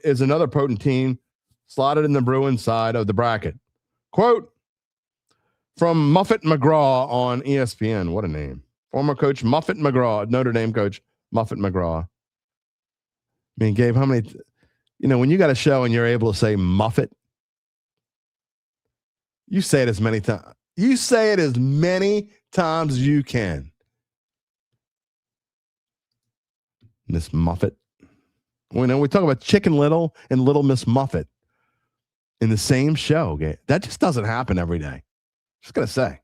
A: is another potent team slotted in the Bruins side of the bracket. Quote from Muffet McGraw on ESPN. What a name. Former coach Muffet McGraw, Notre Dame coach Muffet McGraw. I mean, Gabe, how many, when you got a show and you're able to say Muffet, you say it as many times. You say it as many times as you can. Miss Muffet. We talk about Chicken Little and Little Miss Muffet in the same show. Okay? That just doesn't happen every day. Just going to say.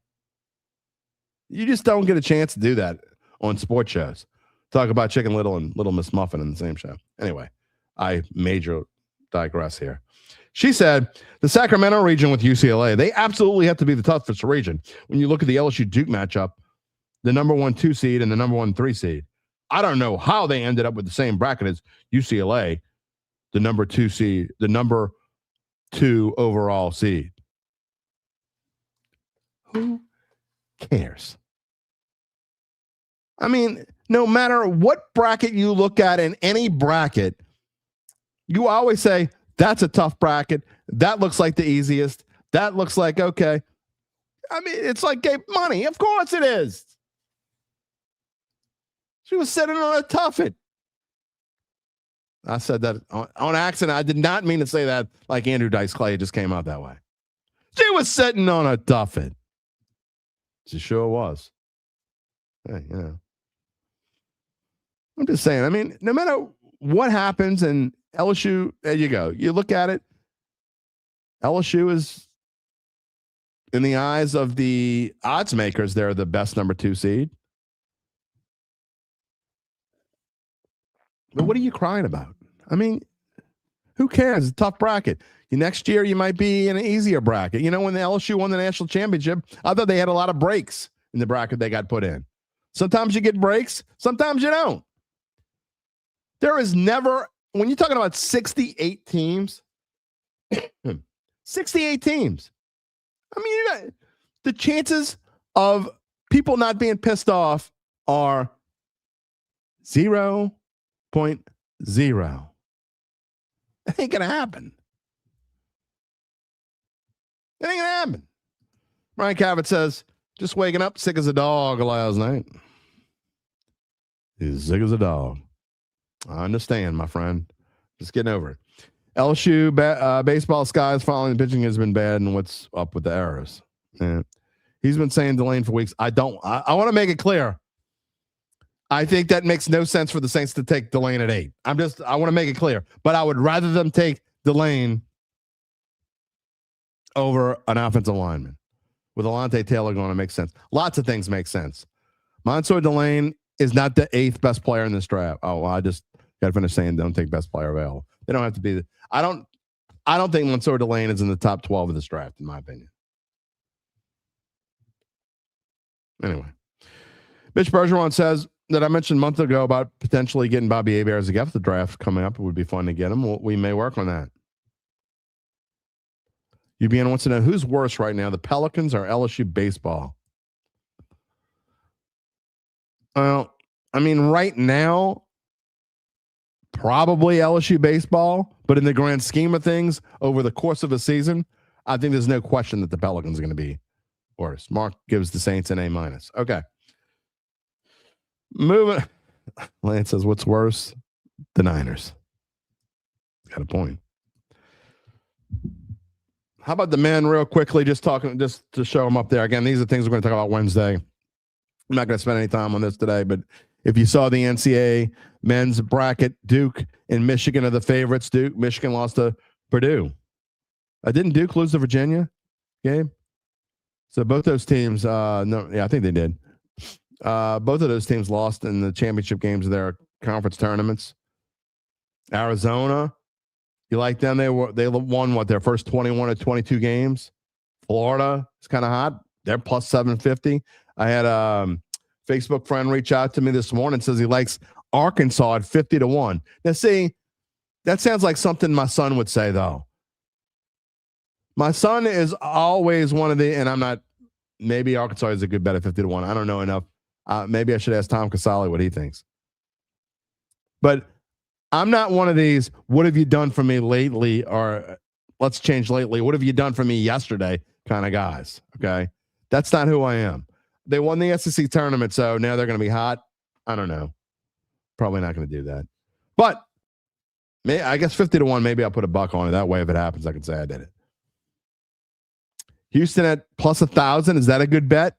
A: You just don't get a chance to do that on sports shows. Talk about Chicken Little and Little Miss Muffet in the same show. Anyway, I major digress here. She said the Sacramento region with UCLA, they absolutely have to be the toughest region. When you look at the LSU Duke matchup, the number 1 2 seed and the number 1 3 seed. I don't know how they ended up with the same bracket as UCLA, the number 2 seed, the number 2 overall seed. Who cares? I mean, no matter what bracket you look at in any bracket, you always say, that's a tough bracket. That looks like the easiest. That looks like, okay. I mean, it's like Gabe money. Of course it is. She was sitting on a tuffet. I said that on accident. I did not mean to say that like Andrew Dice Clay. It just came out that way. She was sitting on a tuffet. She sure was. Hey, I'm just saying, I mean, no matter what happens in LSU, there you go. You look at it. LSU is, in the eyes of the odds makers, they're the best number 2 seed. But what are you crying about? I mean, who cares? It's a tough bracket. Next year, you might be in an easier bracket. When the LSU won the national championship, I thought they had a lot of breaks in the bracket they got put in. Sometimes you get breaks. Sometimes you don't. There is never, when you're talking about 68 teams, 68 teams. I mean, the chances of people not being pissed off are 0.0. That ain't going to happen. It ain't going to happen. Ryan Cavett says, just waking up sick as a dog last night. He's sick as a dog. I understand, my friend. Just getting over it. LSU baseball skies following the pitching has been bad, and what's up with the errors? Yeah. He's been saying Delane for weeks. I want to make it clear. I think that makes no sense for the Saints to take Delane at 8. I want to make it clear. But I would rather them take Delane over an offensive lineman. With Alontae Taylor going to make sense. Lots of things make sense. Mansour Delane is not the 8th best player in this draft. Oh, well, I just got to finish saying don't take best player available. They don't have to be. I don't think Mansour Delane is in the top 12 of this draft, in my opinion. Anyway, Mitch Bergeron says that I mentioned a month ago about potentially getting Bobby Hebert as a guest. The draft coming up. It would be fun to get him. We may work on that. UBN wants to know who's worse right now, the Pelicans or LSU baseball? Well, I mean, right now, probably LSU baseball, but in the grand scheme of things, over the course of a season, I think there's no question that the Pelicans are going to be worse. Mark gives the Saints an A-. Okay. Moving. Lance says, what's worse? The Niners. Got a point. How about the men real quickly, just to show them up there. Again, these are things we're going to talk about Wednesday. I'm not going to spend any time on this today, but If you saw the NCAA men's bracket, Duke and Michigan are the favorites. Michigan lost to Purdue. Didn't Duke lose to Virginia, Gabe? So both those teams, I think they did. Both of those teams lost in the championship games of their conference tournaments. Arizona, you like them? They won their first 21 or 22 games. Florida is kind of hot. They're plus 750. I had a Facebook friend reach out to me this morning, says he likes Arkansas at 50-1. Now, see, that sounds like something my son would say, though. My son is always one of the, and I'm not, maybe Arkansas is a good bet at 50-1. I don't know enough. Maybe I should ask Tom Casale what he thinks. But I'm not one of these, what have you done for me lately? Or let's change lately. What have you done for me yesterday kind of guys? Okay. That's not who I am. They won the SEC tournament, so now they're going to be hot. I don't know. Probably not going to do that. But I guess 50-1, maybe I'll put $1 on it. That way, if it happens, I can say I did it. Houston at plus 1,000. Is that a good bet?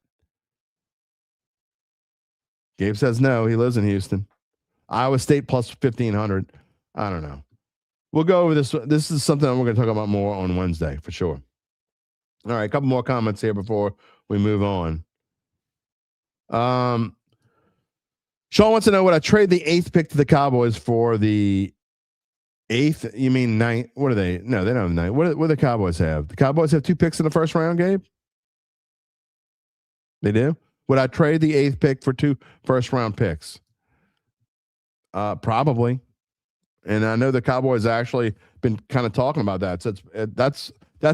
A: Gabe says no. He lives in Houston. Iowa State plus 1,500. I don't know. We'll go over this. This is something we're going to talk about more on Wednesday for sure. All right, a couple more comments here before we move on. Sean wants to know, would I trade the 8th pick to the Cowboys for the 8th? You mean 9th? What are they? No, they don't have 9th. What do the Cowboys have? The Cowboys have 2 picks in the first round, Gabe? They do? Would I trade the 8th pick for 2 first-round picks? Probably. And I know the Cowboys actually been kind of talking about that. So that's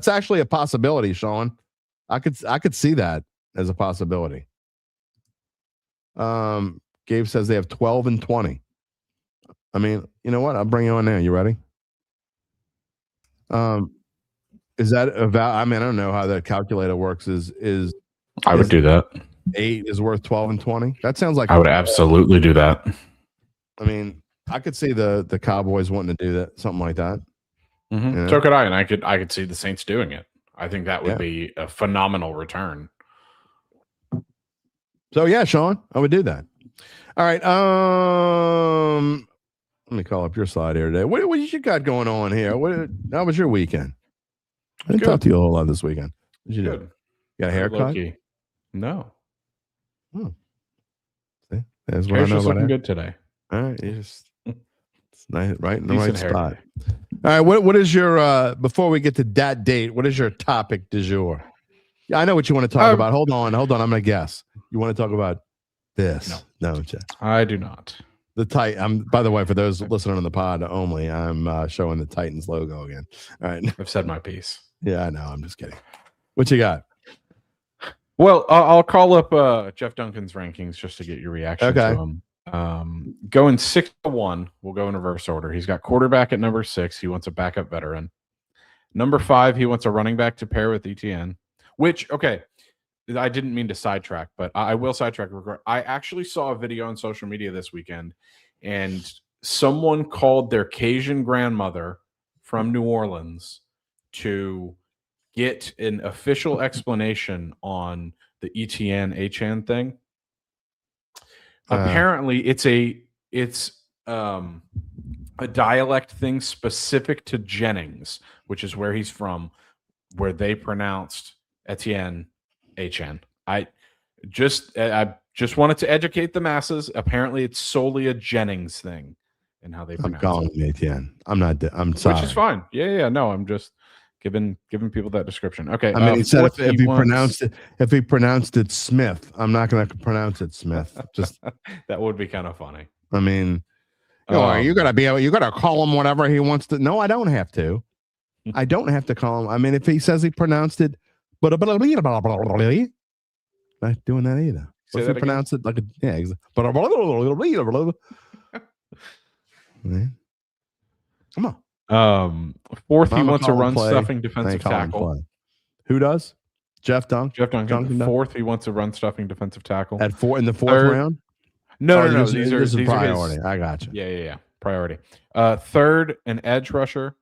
A: actually a possibility, Sean. I could see that as a possibility. Gabe says they have 12 and 20. I mean, you know what? I'll bring you on now. You ready? Is that I mean, I don't know how that calculator works.
C: I would do that.
A: 8 is worth 12 and 20. That sounds like
C: I would absolutely do that.
A: I mean, I could see the Cowboys wanting to do that, something like that.
C: Mm-hmm. You know? So could I, and I could see the Saints doing it. I think that would be a phenomenal return.
A: So yeah, Sean, I would do that. All right. Let me call up your slide here today. What you got going on here? How was your weekend? I didn't talk to you a whole lot this weekend. What did you do? You got a haircut?
C: No.
A: Oh. See? That's what
C: Hair's
A: I know
C: just
A: about
C: looking
A: it.
C: good today.
A: All right. It's nice, right in the
C: Decent
A: right
C: hair
A: spot.
C: today.
A: All right. What is your before we get to Dat Date, what is your topic du jour? Yeah, I know what you want to talk about. Hold on. I'm gonna guess. You want to talk about this? No,
C: I do not.
A: By the way, for those listening on the pod only, I'm showing the Titans logo again. All right.
C: I've said my piece.
A: Yeah, I know. I'm just kidding. What you got?
C: Well, I'll call up Jeff Duncan's rankings just to get your reaction to him. Going 6-1, we'll go in reverse order. He's got quarterback at number 6. He wants a backup veteran. Number 5, he wants a running back to pair with Etienne. Which, okay, I didn't mean to sidetrack, but I will sidetrack. I actually saw a video on social media this weekend, and someone called their Cajun grandmother from New Orleans to get an official explanation on the Etienne Achan thing. Apparently, it's a dialect thing specific to Jennings, which is where he's from, where they pronounced Etienne Achan. I just wanted to educate the masses. Apparently, it's solely a Jennings thing and how they pronounce it.
A: I'm calling him Etienne. I'm sorry.
C: Which is fine. Yeah. No, I'm just giving people that description. Okay.
A: I mean, he said if he pronounced it Smith, I'm not going to pronounce it Smith. Just
C: that would be kind of funny.
A: I mean, you got to call him whatever he wants to. No, I don't have to. I don't have to call him. I mean, if he says he pronounced it, not doing that either. What if he pronounced it like come on.
C: 4th, he wants a run-stuffing defensive tackle.
A: Who does? Jeff Duncan.
C: 4th, he wants a run-stuffing defensive tackle.
A: At 4 in the 4th round?
C: No.
A: These are priority. I got you.
C: Yeah. Priority. 3rd, an edge rusher.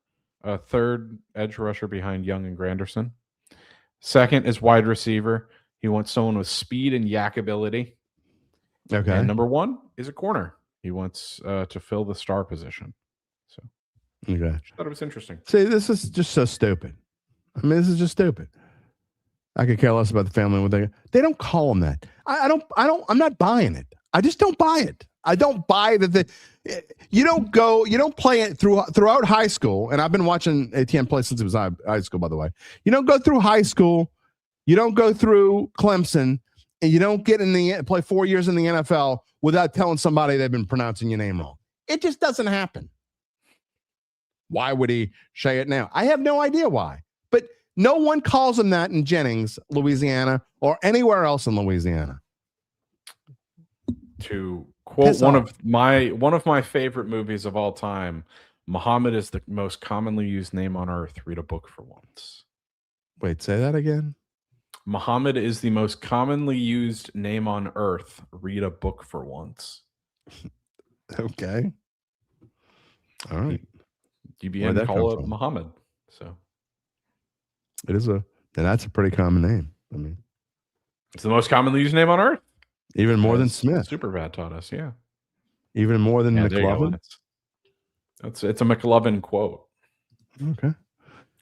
C: 3rd edge rusher behind Young and Granderson. 2nd is wide receiver. He wants someone with speed and yak ability.
A: Okay.
C: And number 1, is a corner. He wants to fill the star position. So
A: okay.
C: I thought it was interesting.
A: See, this is just so stupid. I mean, this is just stupid. I could care less about the family when they don't call him that. I'm not buying it. I just don't buy it. I don't buy that you don't play it throughout high school. And I've been watching Etienne play since he was high school, by the way. You don't go through high school. You don't go through Clemson, and you don't get play 4 years in the NFL without telling somebody they've been pronouncing your name wrong. It just doesn't happen. Why would he say it now? I have no idea why. But no one calls him that in Jennings, Louisiana, or anywhere else in Louisiana.
C: To quote one of my favorite movies of all time, Muhammad is the most commonly used name on earth. Read a book for once.
A: Wait, say that again.
C: Muhammad is the most commonly used name on earth. Read a book for once.
A: Okay. All right.
C: UBN call it Muhammad. So
A: that's a pretty common name. I mean,
C: it's the most commonly used name on earth.
A: Even more than Smith.
C: Superbad taught us, yeah.
A: Even more than McLovin.
C: It's a McLovin quote.
A: Okay.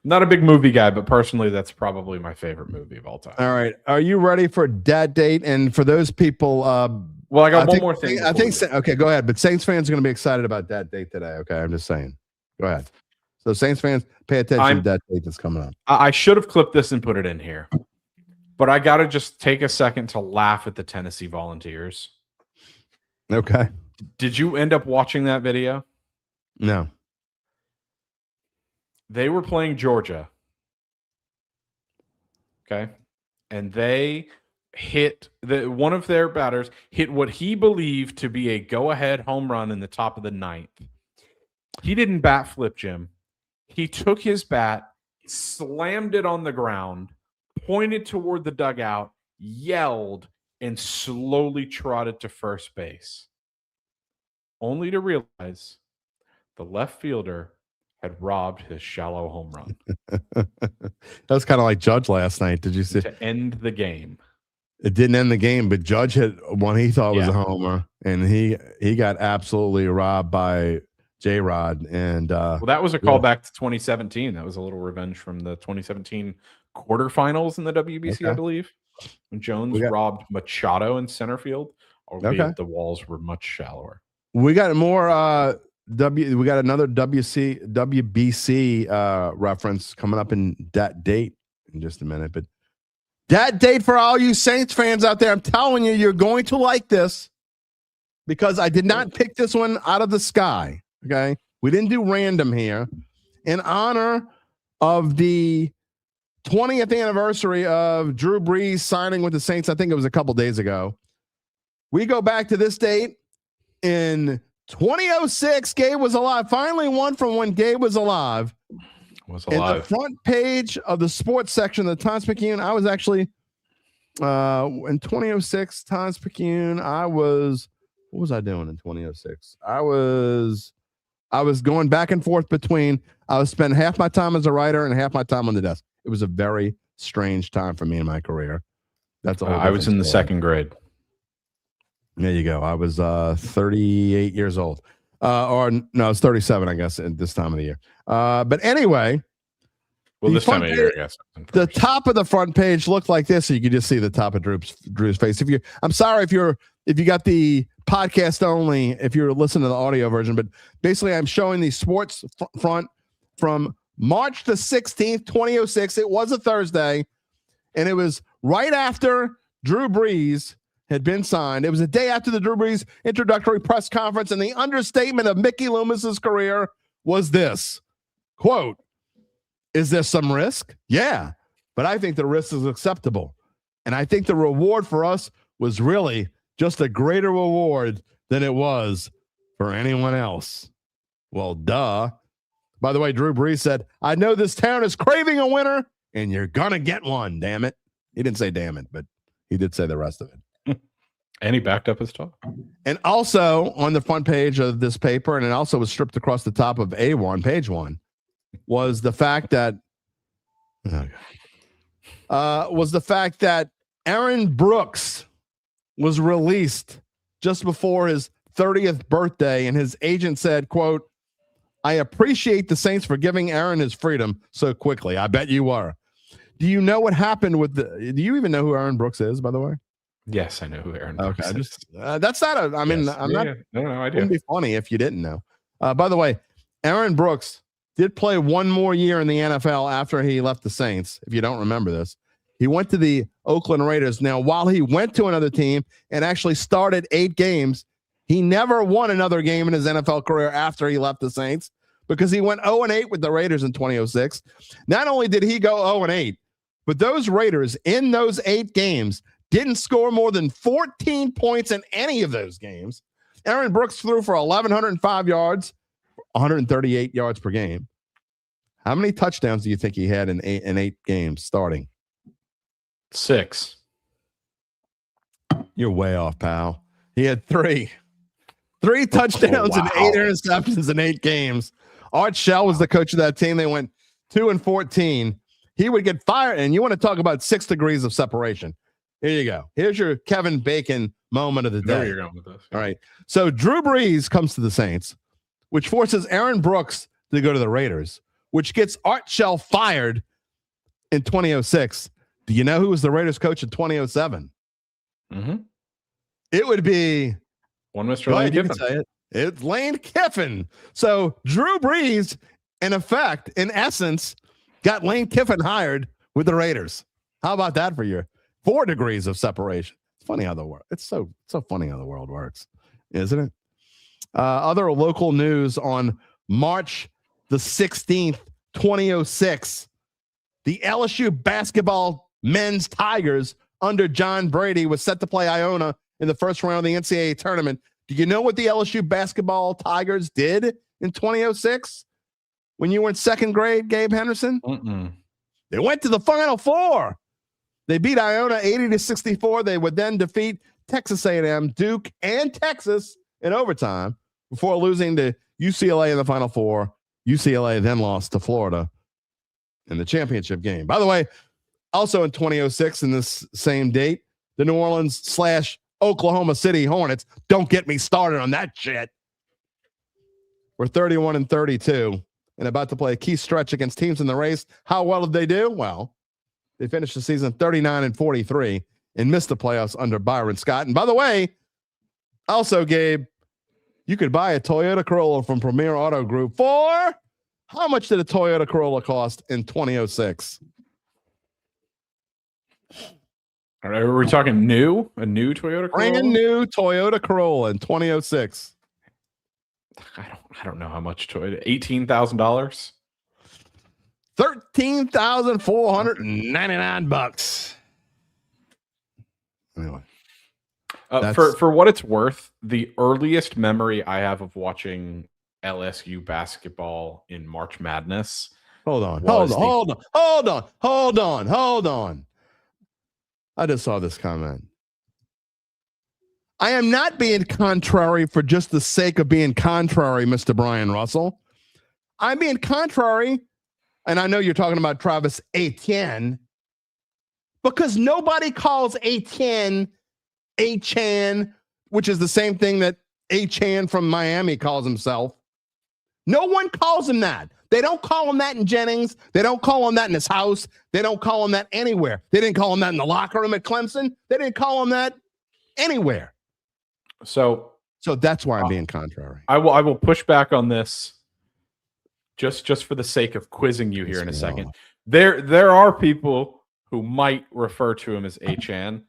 C: Not a big movie guy, but personally, that's probably my favorite movie of all time.
A: All right. Are you ready for Dat Date? And for those people,
C: well, I got one more thing.
A: Okay, go ahead. But Saints fans are going to be excited about Dat Date today. Okay, I'm just saying. Go ahead. So Saints fans, pay attention to that date that's coming up.
C: I should have clipped this and put it in here, but I got to just take a second to laugh at the Tennessee Volunteers.
A: Okay.
C: Did you end up watching that video?
A: No.
C: They were playing Georgia. Okay. And they hit one of their batters hit what he believed to be a go-ahead home run in the top of the ninth. He didn't bat flip, Jim. He took his bat, slammed it on the ground, pointed toward the dugout, yelled, and slowly trotted to first base. Only to realize the left fielder had robbed his shallow home run.
A: That was kind of like Judge last night. Did you see?
C: To end the game.
A: It didn't end the game, but Judge hit one he thought was a homer, and he got absolutely robbed by J-Rod. And
C: well, that was a callback to 2017. That was a little revenge from the 2017 quarterfinals in the WBC, I believe, when Jones robbed Machado in center field. Albeit the walls were much shallower. We
A: got more we got another WBC reference coming up in Dat Date in just a minute. But Dat Date for all you Saints fans out there, I'm telling you, you're going to like this because I did not pick this one out of the sky. Okay, we didn't do random here. In honor of the 20th anniversary of Drew Brees signing with the Saints, I think it was a couple days ago. We go back to this date in 2006. Gabe was alive. Finally, one from when Gabe was alive. In the front page of the sports section of the Times-Picayune, I was actually in 2006. Times-Picayune. What was I doing in 2006? I was going back and forth between. I was spending half my time as a writer and half my time on the desk. It was a very strange time for me in my career. That's all.
C: I was in the second grade.
A: There you go. I was 38 years old. Or no, I was 37, I guess, at this time of the year. But anyway.
C: Well, this time of year, I guess.
A: The top of the front page looked like this, so you could just see the top of Drew's face. I'm sorry if you got the podcast only, if you're listening to the audio version, but basically I'm showing the sports front from March the 16th, 2006. It was a Thursday, and it was right after Drew Brees had been signed. It was a day after the Drew Brees introductory press conference, and the understatement of Mickey Loomis's career was this, quote, "Is there some risk? Yeah, but I think the risk is acceptable. And I think the reward for us was really just a greater reward than it was for anyone else." Well, duh. By the way, Drew Brees said, "I know this town is craving a winner, and you're going to get one, damn it." He didn't say damn it, but he did say the rest of it.
C: And he backed up his talk.
A: And also on the front page of this paper, and it also was stripped across the top of A1, page 1, was the fact that Aaron Brooks was released just before his 30th birthday, and his agent said, quote, "I appreciate the Saints for giving Aaron his freedom so quickly." I bet you were. Do you know what happened with do you even know who Aaron Brooks is, by the way?
C: Yes, I know who Aaron Brooks is.
A: That's not a, I mean,
C: yes.
A: I'm not,
C: no idea.
A: It wouldn't be funny if you didn't know. By the way, Aaron Brooks did play one more year in the NFL after he left the Saints. If you don't remember this, he went to the Oakland Raiders. Now, while he went to another team and actually started 8 games, he never won another game in his NFL career after he left the Saints because he went 0-8 with the Raiders in 2006. Not only did he go 0-8, but those Raiders in those 8 games didn't score more than 14 points in any of those games. Aaron Brooks threw for 1,105 yards, 138 yards per game. How many touchdowns do you think he had in eight games starting?
C: 6.
A: You're way off, pal. He had 3. 3 touchdowns and 8 interceptions in 8 games. Art Shell was the coach of that team. They went 2-14. He would get fired. And you want to talk about 6 degrees of separation. Here you go. Here's your Kevin Bacon moment of the day.
C: There you're going with this.
A: All right. So Drew Brees comes to the Saints, which forces Aaron Brooks to go to the Raiders, which gets Art Shell fired in 2006. Do you know who was the Raiders coach in 2007?
C: Mm-hmm.
A: It would be
C: one Mr. Lane Kiffin.
A: Say it. It's Lane Kiffin. So Drew Brees, in essence, got Lane Kiffin hired with the Raiders. How about that for your 4 degrees of separation? It's funny how the world. It's so funny how the world works, isn't it? Other local news on March the 16th, 2006. The LSU basketball men's Tigers under John Brady was set to play Iona in the first round of the NCAA tournament. Do you know what the LSU basketball Tigers did in 2006 when you were in 2nd grade, Gabe Henderson? They went to the Final Four. They beat Iona 80-64. They would then defeat Texas A&M, Duke, and Texas in overtime before losing to UCLA in the Final Four. UCLA then lost to Florida in the championship game. By the way, also in 2006, in this same date, the New Orleans/Oklahoma City Hornets, don't get me started on that shit, we're 31-32 and about to play a key stretch against teams in the race. How well did they do? Well, they finished the season 39-43 and missed the playoffs under Byron Scott. And by the way, also, Gabe, you could buy a Toyota Corolla from Premier Auto Group for how much did a Toyota Corolla cost in 2006?
C: All right, are we talking new? A new Toyota Corolla?
A: Brand new Toyota Corolla in 2006.
C: I don't know how much Toyota. $18,000.
A: $13,499. Anyway,
C: for what it's worth, the earliest memory I have of watching LSU basketball in March Madness.
A: Hold on. I just saw this comment. I am not being contrary for just the sake of being contrary, Mr. Brian Russell. I'm being contrary, and I know you're talking about Travis Etienne, because nobody calls Etienne A-Chan, which is the same thing that A-Chan from Miami calls himself. No one calls him that. They don't call him that in Jennings. They don't call him that in his house. They don't call him that anywhere. They didn't call him that in the locker room at Clemson. They didn't call him that anywhere. So that's why I'm being contrary.
C: I will push back on this just for the sake of quizzing you here in a second. There are people who might refer to him as A-Chan.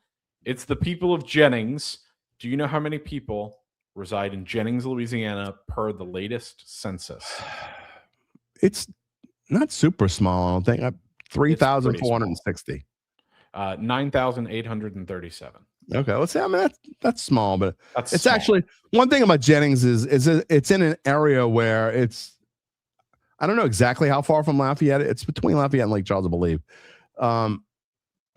C: It's the people of Jennings. Do you know how many people reside in Jennings, Louisiana, per the latest census?
A: It's not super small, I don't think. 3,460.
C: 9,837.
A: Okay, let's say, I mean, that's small, but it's
C: small.
A: Actually one thing about Jennings is it's in an area where I don't know exactly how far from Lafayette. It's between Lafayette and Lake Charles, I believe. But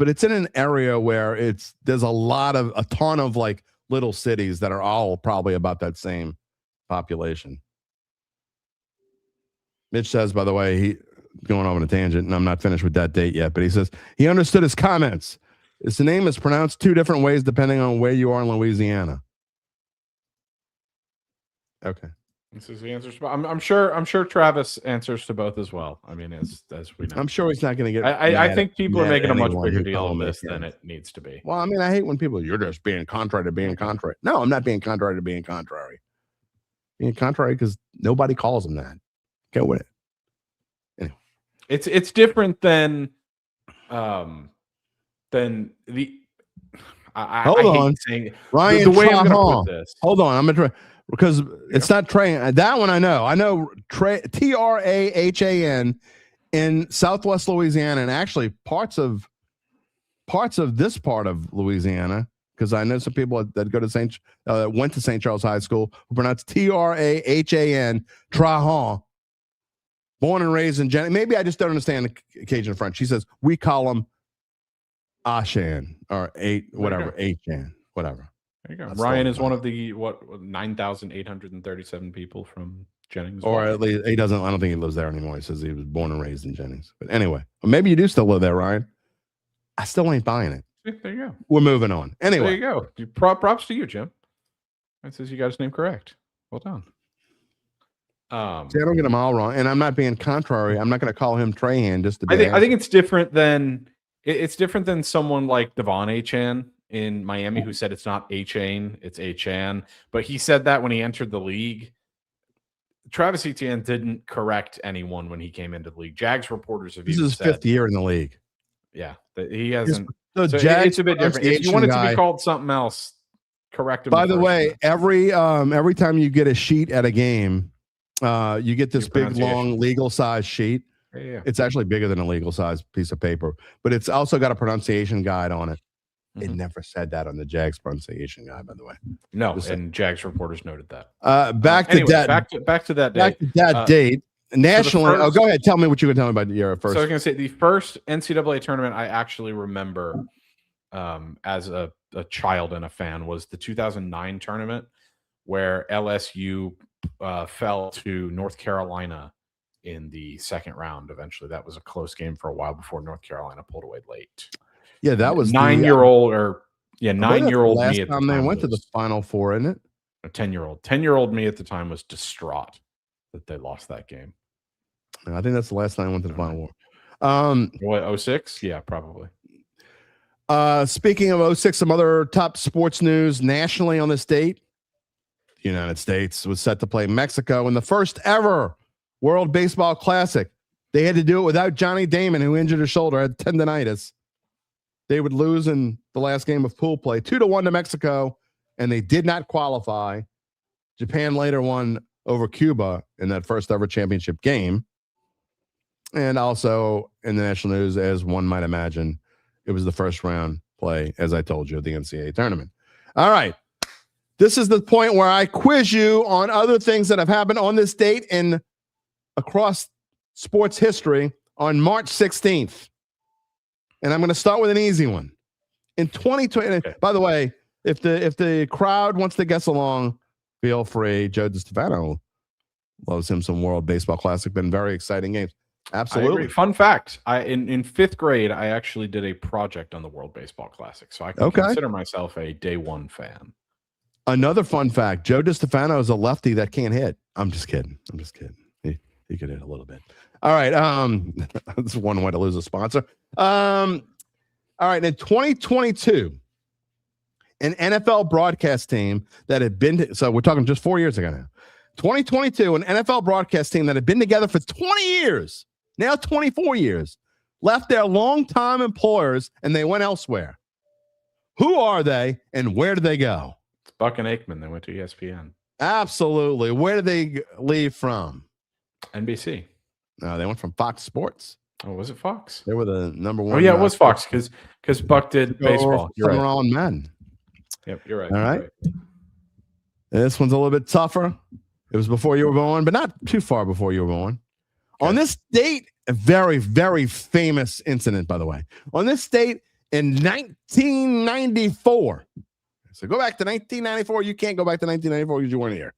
A: it's in an area where there's a ton of like little cities that are all probably about that same population. Mitch says, by the way, he going off on a tangent, and I'm not finished with that date yet, but he says he understood his comments. The name is pronounced 2 different ways depending on where you are in Louisiana. Okay.
C: This is the answer. I'm sure Travis answers to both as well. I mean, as we know.
A: I'm sure he's not going to get.
C: I think people are making a much bigger deal of this than it needs to be.
A: Well, I mean, I hate when people you're just being contrary to being contrary. No, I'm not being contrary to being contrary. Being contrary because nobody calls them that. Go with it. Anyway,
C: it's different than the.
A: Hold on,
C: saying
A: Ryan.
C: The way I'm going to put this.
A: Hold on, I'm going to try because it's not Trahan. That one I know. I know Trahan in Southwest Louisiana, and actually parts of this part of Louisiana, because I know some people that go to went to St. Charles High School who pronounce Trahan, Trahan. Born and raised in Jennings. Maybe I just don't understand the Cajun French. She says we call them Ashan or Achan, whatever.
C: There you go. Ryan is one of the 9,837 people from Jennings.
A: Or at least he doesn't. I don't think he lives there anymore. He says he was born and raised in Jennings. But anyway, maybe you do still live there, Ryan. I still ain't buying it.
C: There you go.
A: We're moving on. Anyway,
C: there you go. Props to you, Jim. That says you got his name correct. Well done.
A: See, I don't get them all wrong, and I'm not being contrary. I'm not going to call him Trahan just to be.
C: I think it's different than someone like Devon Achan in Miami who said it's not Achan, it's Achan. But he said that when he entered the league. Travis Etienne didn't correct anyone when he came into the league. Jags reporters have
A: this is his fifth year in the league.
C: Yeah, he hasn't.
A: So
C: it's a bit different. If you want it to be called something else, correct him.
A: By the way, every time you get a sheet at a game. You get this big, long, legal size sheet.
C: Yeah.
A: It's actually bigger than a legal size piece of paper, but it's also got a pronunciation guide on it. Mm-hmm. It never said that on the Jags pronunciation guide, by the way.
C: No, and Jags reporters noted that.
A: Back to that date. Nationally, go ahead. Tell me what you can tell me about the year first.
C: So I was going to say the first NCAA tournament I actually remember as a child and a fan was the 2009 tournament where LSU fell to North Carolina in the second round. Eventually, that was a close game for a while before North Carolina pulled away late.
A: Yeah, that was
C: 9-year-old me.
A: Last time they went to the Final Four, isn't it?
C: A 10-year-old me at the time was distraught that they lost that game.
A: I think that's the last time I went to the Final Four.
C: What, 06? Yeah, probably.
A: Speaking of 06, some other top sports news nationally on this date. The United States was set to play Mexico in the first ever World Baseball Classic. They had to do it without Johnny Damon, who injured his shoulder, had tendonitis. They would lose in the last game of pool play, 2-1 to Mexico, and they did not qualify. Japan later won over Cuba in that first ever championship game. And also in the national news, as one might imagine, it was the first round play, as I told you, of the NCAA tournament. All right. This is the point where I quiz you on other things that have happened on this date and across sports history on March 16th. And I'm going to start with an easy one. In 2020, okay. By the way, if the crowd wants to guess along, feel free. Joe DiStefano loves him some World Baseball Classic. Been very exciting games. Absolutely.
C: Fun fact, in fifth grade, I actually did a project on the World Baseball Classic. So I can consider myself a day one fan.
A: Another fun fact, Joe DiStefano is a lefty that can't hit. I'm just kidding. He could hit a little bit. All right. That's one way to lose a sponsor. All right. In 2022, an NFL broadcast team that had been, so we're talking just 4 years ago now. 2022, an NFL broadcast team that had been together for 20 years, now 24 years, left their longtime employers and they went elsewhere. Who are they and where did they go?
C: Buck and Aikman. They went to ESPN.
A: Absolutely. Where did they leave from?
C: NBC.
A: No, they went from Fox Sports.
C: Oh, was it Fox?
A: They were the number one.
C: Oh, yeah, it was Fox because Buck did baseball.
A: You're right. On men.
C: Yep, you're right.
A: All right. This one's a little bit tougher. It was before you were born, but not too far before you were born. Okay. On this date, a very, very famous incident, by the way. On this date in 1994. So go back to 1994. You can't go back to 1994 because you weren't here.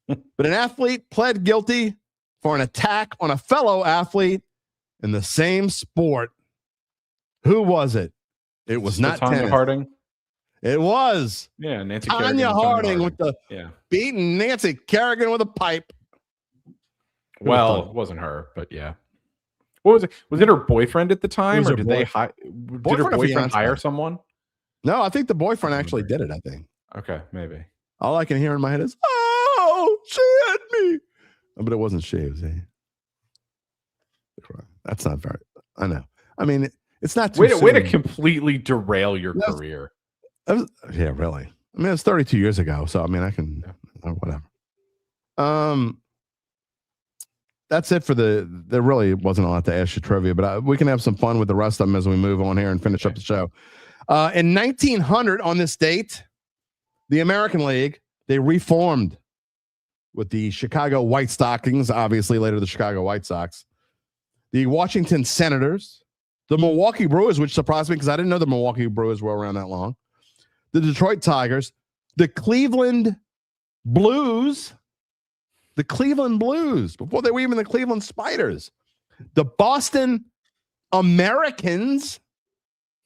A: But an athlete pled guilty for an attack on a fellow athlete in the same sport. Who was it? It was not
C: Tanya
A: tennis.
C: Harding.
A: It was.
C: Yeah, Nancy
A: Tanya
C: Kerrigan.
A: Harding with the beating Nancy Kerrigan with a pipe.
C: Well, it wasn't her, but yeah. What was it? Was it her boyfriend at the time, or did her boyfriend hire someone?
A: No, I think the boyfriend actually did it, I think.
C: Okay, maybe.
A: All I can hear in my head is, oh, she hit me. But it wasn't she. It was he. That's not very, I know. I mean, it's not too
C: way to completely derail your career.
A: Yeah, really. I mean, it was 32 years ago, so I mean, I can, whatever. That's it for there really wasn't a lot to ask you trivia, but we can have some fun with the rest of them as we move on here and finish up the show. In 1900, on this date, the American League, they reformed with the Chicago White Stockings, obviously later the Chicago White Sox, the Washington Senators, the Milwaukee Brewers, which surprised me because I didn't know the Milwaukee Brewers were around that long, the Detroit Tigers, the Cleveland Blues, before they were even the Cleveland Spiders, the Boston Americans.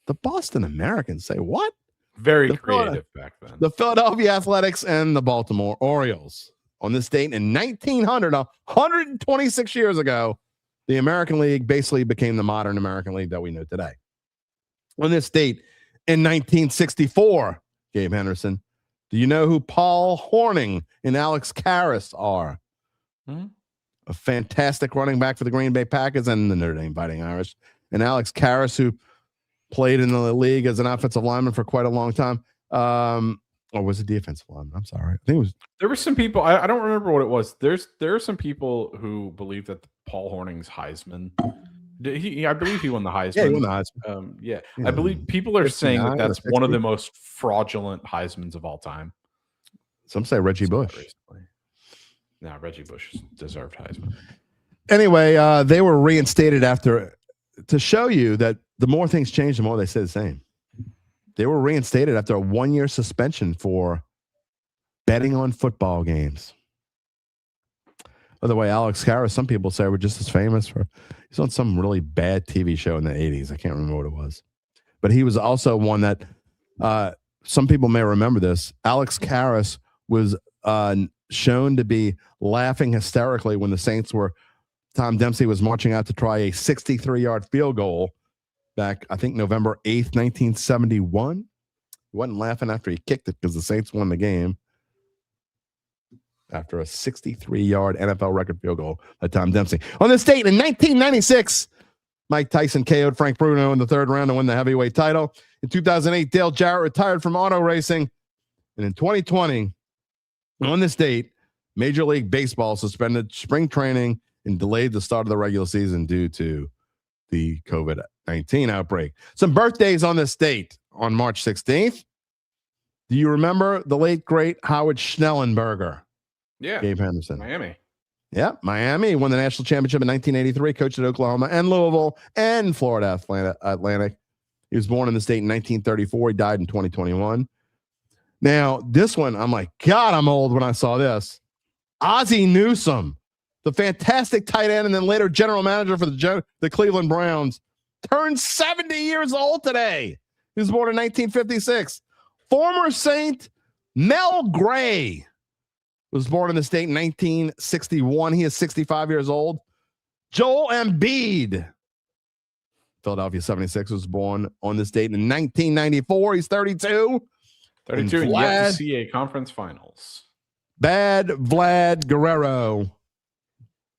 A: The Boston Americans, say what?
C: Very creative back then.
A: The Philadelphia Athletics and the Baltimore Orioles. On this date in 1900, 126 years ago, the American League basically became the modern American League that we know today. On this date in 1964, Gabe Henderson, do you know who Paul Hornung and Alex Karras are? A fantastic running back for the Green Bay Packers and the Notre Dame Fighting Irish. And Alex Karras, who played in the league as an offensive lineman for quite a long time. Or was it defensive lineman? I'm sorry. I think it was.
C: There were some people. I don't remember what it was. There are some people who believe that Paul Hornung's Heisman. I believe he won the Heisman.
A: Yeah, he won the Heisman.
C: Yeah. I believe people are saying that that's one of the most fraudulent Heismans of all time.
A: Some say Reggie Bush.
C: No, Reggie Bush deserved Heisman.
A: Anyway, they were reinstated to show you that the more things change, the more they stay the same. They were reinstated after a 1-year suspension for betting on football games. By the way, Alex Karras, some people say, were just as famous for, he's on some really bad TV show in the 80s. I can't remember what it was. But he was also one that some people may remember this. Alex Karras was shown to be laughing hysterically when the Saints Tom Dempsey was marching out to try a 63-yard field goal back, I think, November 8th, 1971. He wasn't laughing after he kicked it because the Saints won the game after a 63-yard NFL record field goal by Tom Dempsey. On this date in 1996, Mike Tyson KO'd Frank Bruno in the third round to win the heavyweight title. In 2008, Dale Jarrett retired from auto racing. And in 2020, on this date, Major League Baseball suspended spring training and delayed the start of the regular season due to the COVID-19 outbreak. Some birthdays on this date on March 16th. Do you remember the late, great Howard Schnellenberger?
C: Yeah.
A: Gabe Henderson.
C: Miami.
A: Yeah, Miami won the national championship in 1983, coached at Oklahoma and Louisville and Florida Atlantic. He was born in the state in 1934. He died in 2021. Now, this one, I'm like, God, I'm old when I saw this. Ozzie Newsome, the fantastic tight end and then later general manager for the Cleveland Browns, turned 70 years old today. He was born in 1956. Former Saint Mel Gray was born in the state in 1961. He is 65 years old. Joel Embiid, Philadelphia 76, was born on this date in 1994. He's 32.
C: 32 and yet to CA conference finals.
A: Bad Vlad Guerrero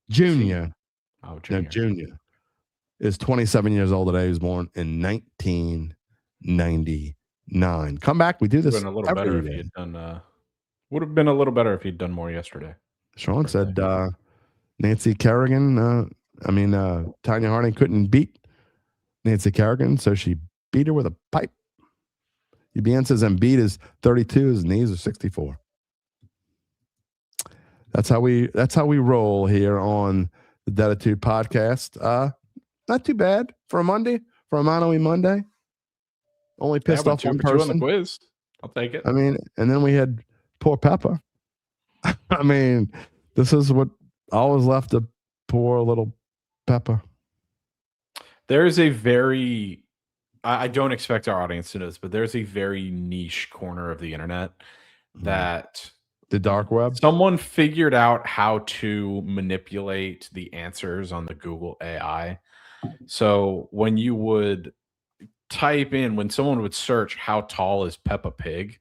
A: Jr. Jr. is 27 years old today. He was born in 1999. Come back. We do this.
C: Would have been a little better if he had done. Would have been a little better if he'd done more yesterday.
A: Sean said Nancy Kerrigan. Tanya Harding couldn't beat Nancy Kerrigan, so she beat her with a pipe. UBN says Embiid is 32. His knees are 64. That's how we roll here on the Dattitude podcast. Not too bad for a Monday, for a Mano E Monday. Only pissed off one person.
C: On the quiz. I'll take it.
A: And then we had poor Peppa. This is what always left to poor little Peppa.
C: There is a very I don't expect our audience to know this, but there's a very niche corner of the internet that
A: the dark web.
C: Someone figured out how to manipulate the answers on the Google AI. So when you would type in, when someone would search how tall is Peppa Pig,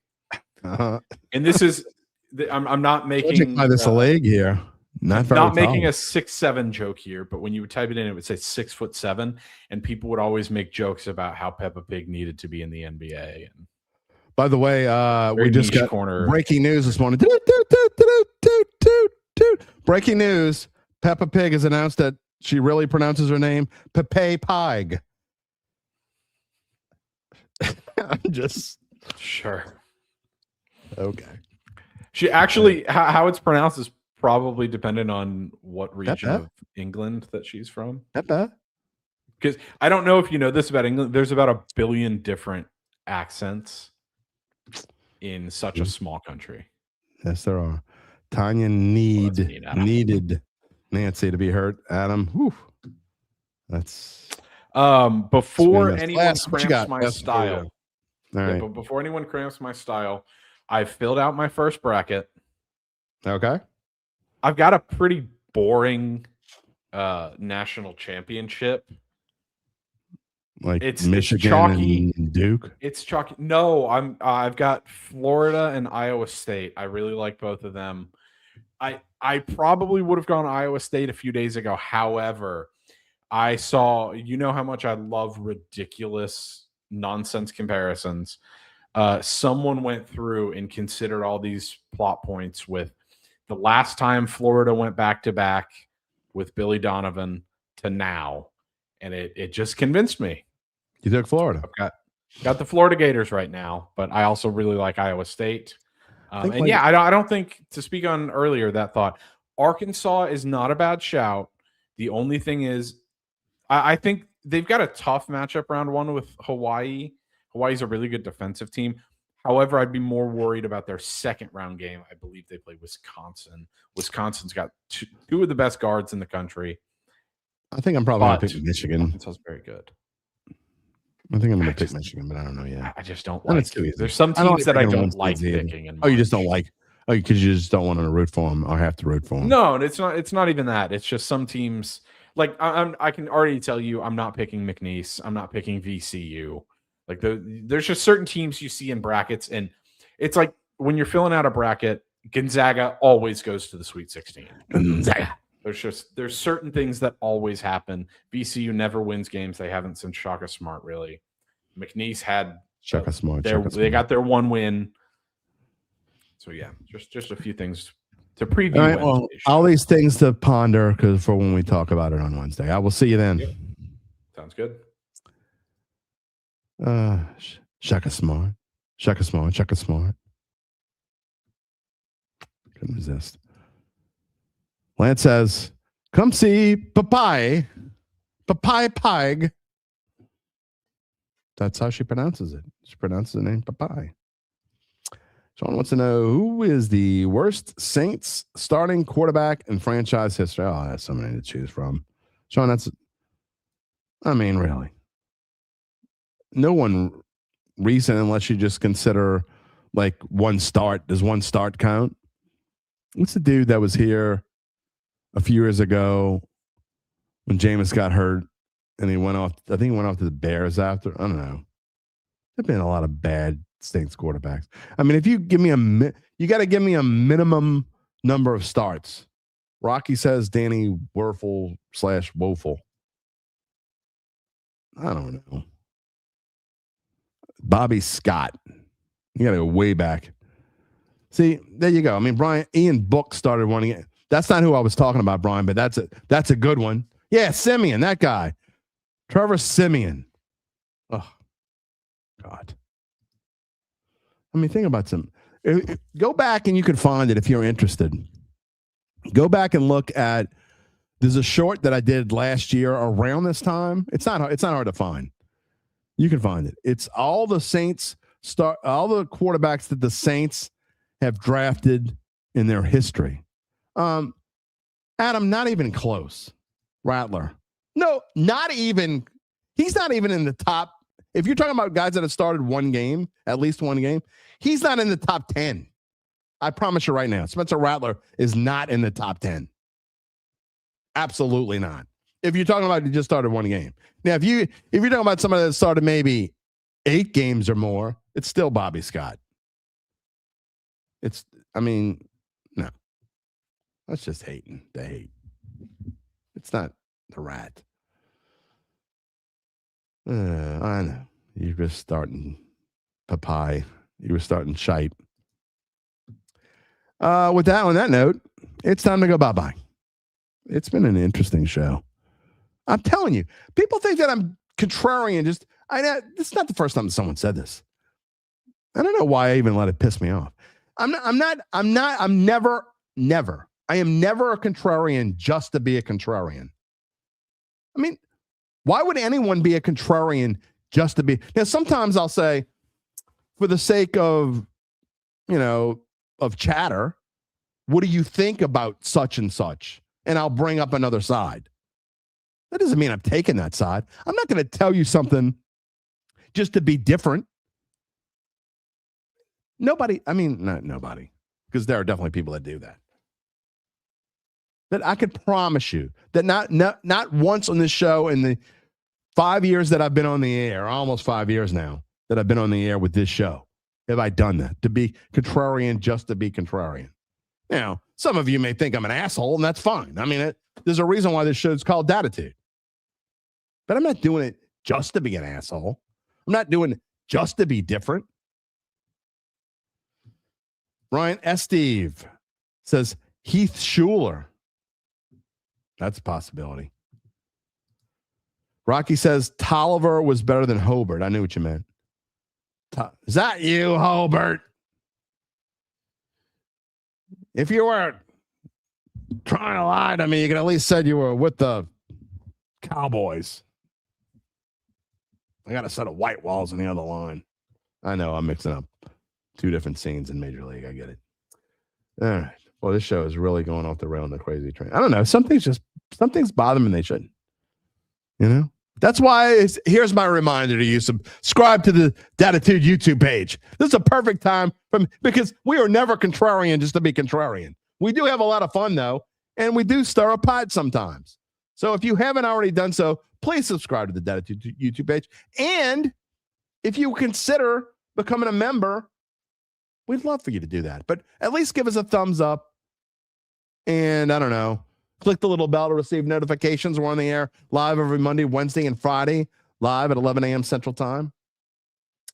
C: and this is, I'm not making
A: by this leg here. Not
C: making a 6'7" joke here, but when you would type it in, it would say 6'7", and people would always make jokes about how Peppa Pig needed to be in the NBA. And
A: by the way, we just got breaking news this morning. Breaking news: Peppa Pig has announced that she really pronounces her name Pepe Pig. I'm just
C: sure.
A: Okay.
C: She actually, how it's pronounced is probably dependent on what region of England that she's from. Because I don't know if you know this about England. There's about 1 billion different accents in such a small country.
A: Yes, there are. Tanya needed Nancy to be hurt. Adam, whew. That's
C: before anyone cramps my style.
A: All right.
C: But before anyone cramps my style, I filled out my first bracket.
A: Okay.
C: I've got a pretty boring national championship.
A: Like
C: it's
A: Michigan
C: chalky.
A: And Duke.
C: It's chalky. No, I've got Florida and Iowa State. I really like both of them. I probably would have gone Iowa State a few days ago. However, I saw, you know how much I love ridiculous nonsense comparisons. Someone went through and considered all these plot points with the last time Florida went back-to-back with Billy Donovan to now, and it just convinced me.
A: You took Florida.
C: I've got the Florida Gators right now, but I also really like Iowa State. I don't think, to speak on earlier that thought, Arkansas is not a bad shout. The only thing is, I think they've got a tough matchup round one with Hawaii. Hawaii's a really good defensive team. However, I'd be more worried about their second round game. I believe they play Wisconsin. Wisconsin's got two of the best guards in the country.
A: I think I'm probably going to pick Michigan.
C: Arkansas is very good.
A: I think I'm going to pick Michigan, but I don't know yet.
C: I just don't like it. There's some teams that I don't like picking.
A: You just don't like? Oh, because you just don't want to root for them or have to root for them?
C: No, it's not even that. It's just some teams. Like I can already tell you, I'm not picking McNeese. I'm not picking VCU. Like there's just certain teams you see in brackets, and it's like when you're filling out a bracket, Gonzaga always goes to the Sweet 16.
A: Gonzaga.
C: There's certain things that always happen. VCU never wins games. They haven't since Shaka Smart, really. McNeese had
A: Shaka Smart.
C: They got their one win. So yeah, just a few things to preview.
A: All right, well, all these things to ponder for when we talk about it on Wednesday. I will see you then.
C: Yep. Sounds good.
A: Shaka Smart. Couldn't resist. Lance says, come see Papai Pig. That's how she pronounces it. She pronounces the name Papai. Sean wants to know, who is the worst Saints starting quarterback in franchise history? Oh, that's so many to choose from. Sean, really. No one recent, unless you just consider like one start. Does one start count? What's the dude that was here a few years ago when Jameis got hurt and he went off? I think he went off to the Bears after. I don't know. There've been a lot of bad Saints quarterbacks. I mean, if you give me you got to give me a minimum number of starts. Rocky says Danny Werfel / Woeful. I don't know. Bobby Scott. You got to go way back. See, there you go. I mean, Ian Book started running it. That's not who I was talking about, Brian, but that's a good one. Yeah, Simeon, that guy. Trevor Simeon. Oh, God. I mean, think about go back and you can find it if you're interested. Go back and look at, there's a short that I did last year around this time. It's not hard to find. You can find it. It's all the Saints all the quarterbacks that the Saints have drafted in their history. Adam, not even close. Rattler. No, not even. He's not even in the top. If you're talking about guys that have started one game, at least one game, he's not in the top 10. I promise you right now, Spencer Rattler is not in the top 10. Absolutely not. If you're talking about he just started one game. Now, if you're talking about somebody that started maybe 8 games or more, it's still Bobby Scott. No. That's just hating the hate. It's not the rat. I know. You're just starting papaya. You were starting shite. On that note, it's time to go bye-bye. It's been an interesting show. I'm telling you, people think that I'm contrarian. It's not the first time someone said this. I don't know why I even let it piss me off. I am never a contrarian just to be a contrarian. I mean, why would anyone be a contrarian just to be? Now, sometimes I'll say, for the sake of, of chatter, what do you think about such and such? And I'll bring up another side. That doesn't mean I'm taking that side. I'm not going to tell you something just to be different. Not nobody, because there are definitely people that do that. That I could promise you that not once on this show in the 5 years that I've been on the air, almost 5 years now that I've been on the air with this show, have I done that, to be contrarian just to be contrarian. Now, some of you may think I'm an asshole, and that's fine. I mean, there's a reason why this show is called Dattitude. But I'm not doing it just to be an asshole. I'm not doing it just to be different. Ryan S. Steve says Heath Schuler. That's a possibility. Rocky says Tolliver was better than Hobart. I knew what you meant. Is that you, Hobart? If you weren't trying to lie to me, you could at least said you were with the Cowboys. I got a set of white walls on the other line. I know I'm mixing up 2 different scenes in Major League. I get it. All right. Well, this show is really going off the rail on the crazy train. I don't know. Something's bothering me. They shouldn't. That's why here's my reminder to you. Subscribe to the Dattitude YouTube page. This is a perfect time because we are never contrarian just to be contrarian. We do have a lot of fun, though, and we do stir a pot sometimes. So if you haven't already done so, please subscribe to the Dattitude YouTube page. And if you consider becoming a member, we'd love for you to do that. But at least give us a thumbs up. And I don't know, click the little bell to receive notifications. We're on the air live every Monday, Wednesday, and Friday, live at 11 a.m. Central Time.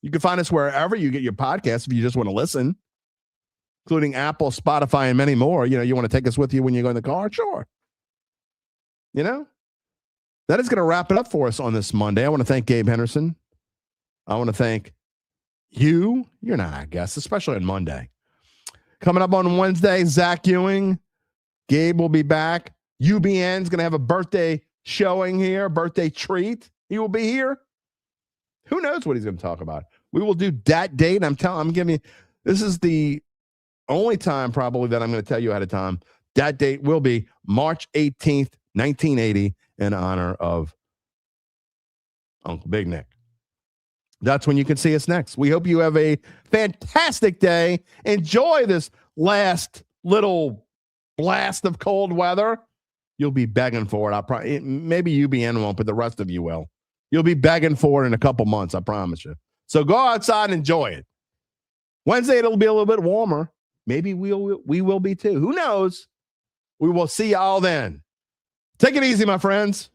A: You can find us wherever you get your podcasts if you just want to listen, including Apple, Spotify, and many more. You want to take us with you when you go in the car? Sure. That is going to wrap it up for us on this Monday. I want to thank Gabe Henderson. I want to thank you. You're not our guest, especially on Monday. Coming up on Wednesday, Zach Ewing. Gabe will be back. UBN's going to have a birthday showing here, birthday treat. He will be here. Who knows what he's going to talk about? We will do Dat Date. I'm giving you, this is the only time probably that I'm going to tell you ahead of time. Dat Date will be March 18th, 1980, in honor of Uncle Big Nick. That's when you can see us next. We hope you have a fantastic day. Enjoy this last little blast of cold weather. You'll be begging for it. Maybe UBN won't, but the rest of you will. You'll be begging for it in a couple months, I promise you. So go outside and enjoy it. Wednesday, it'll be a little bit warmer. Maybe we will be too. Who knows? We will see y'all then. Take it easy, my friends.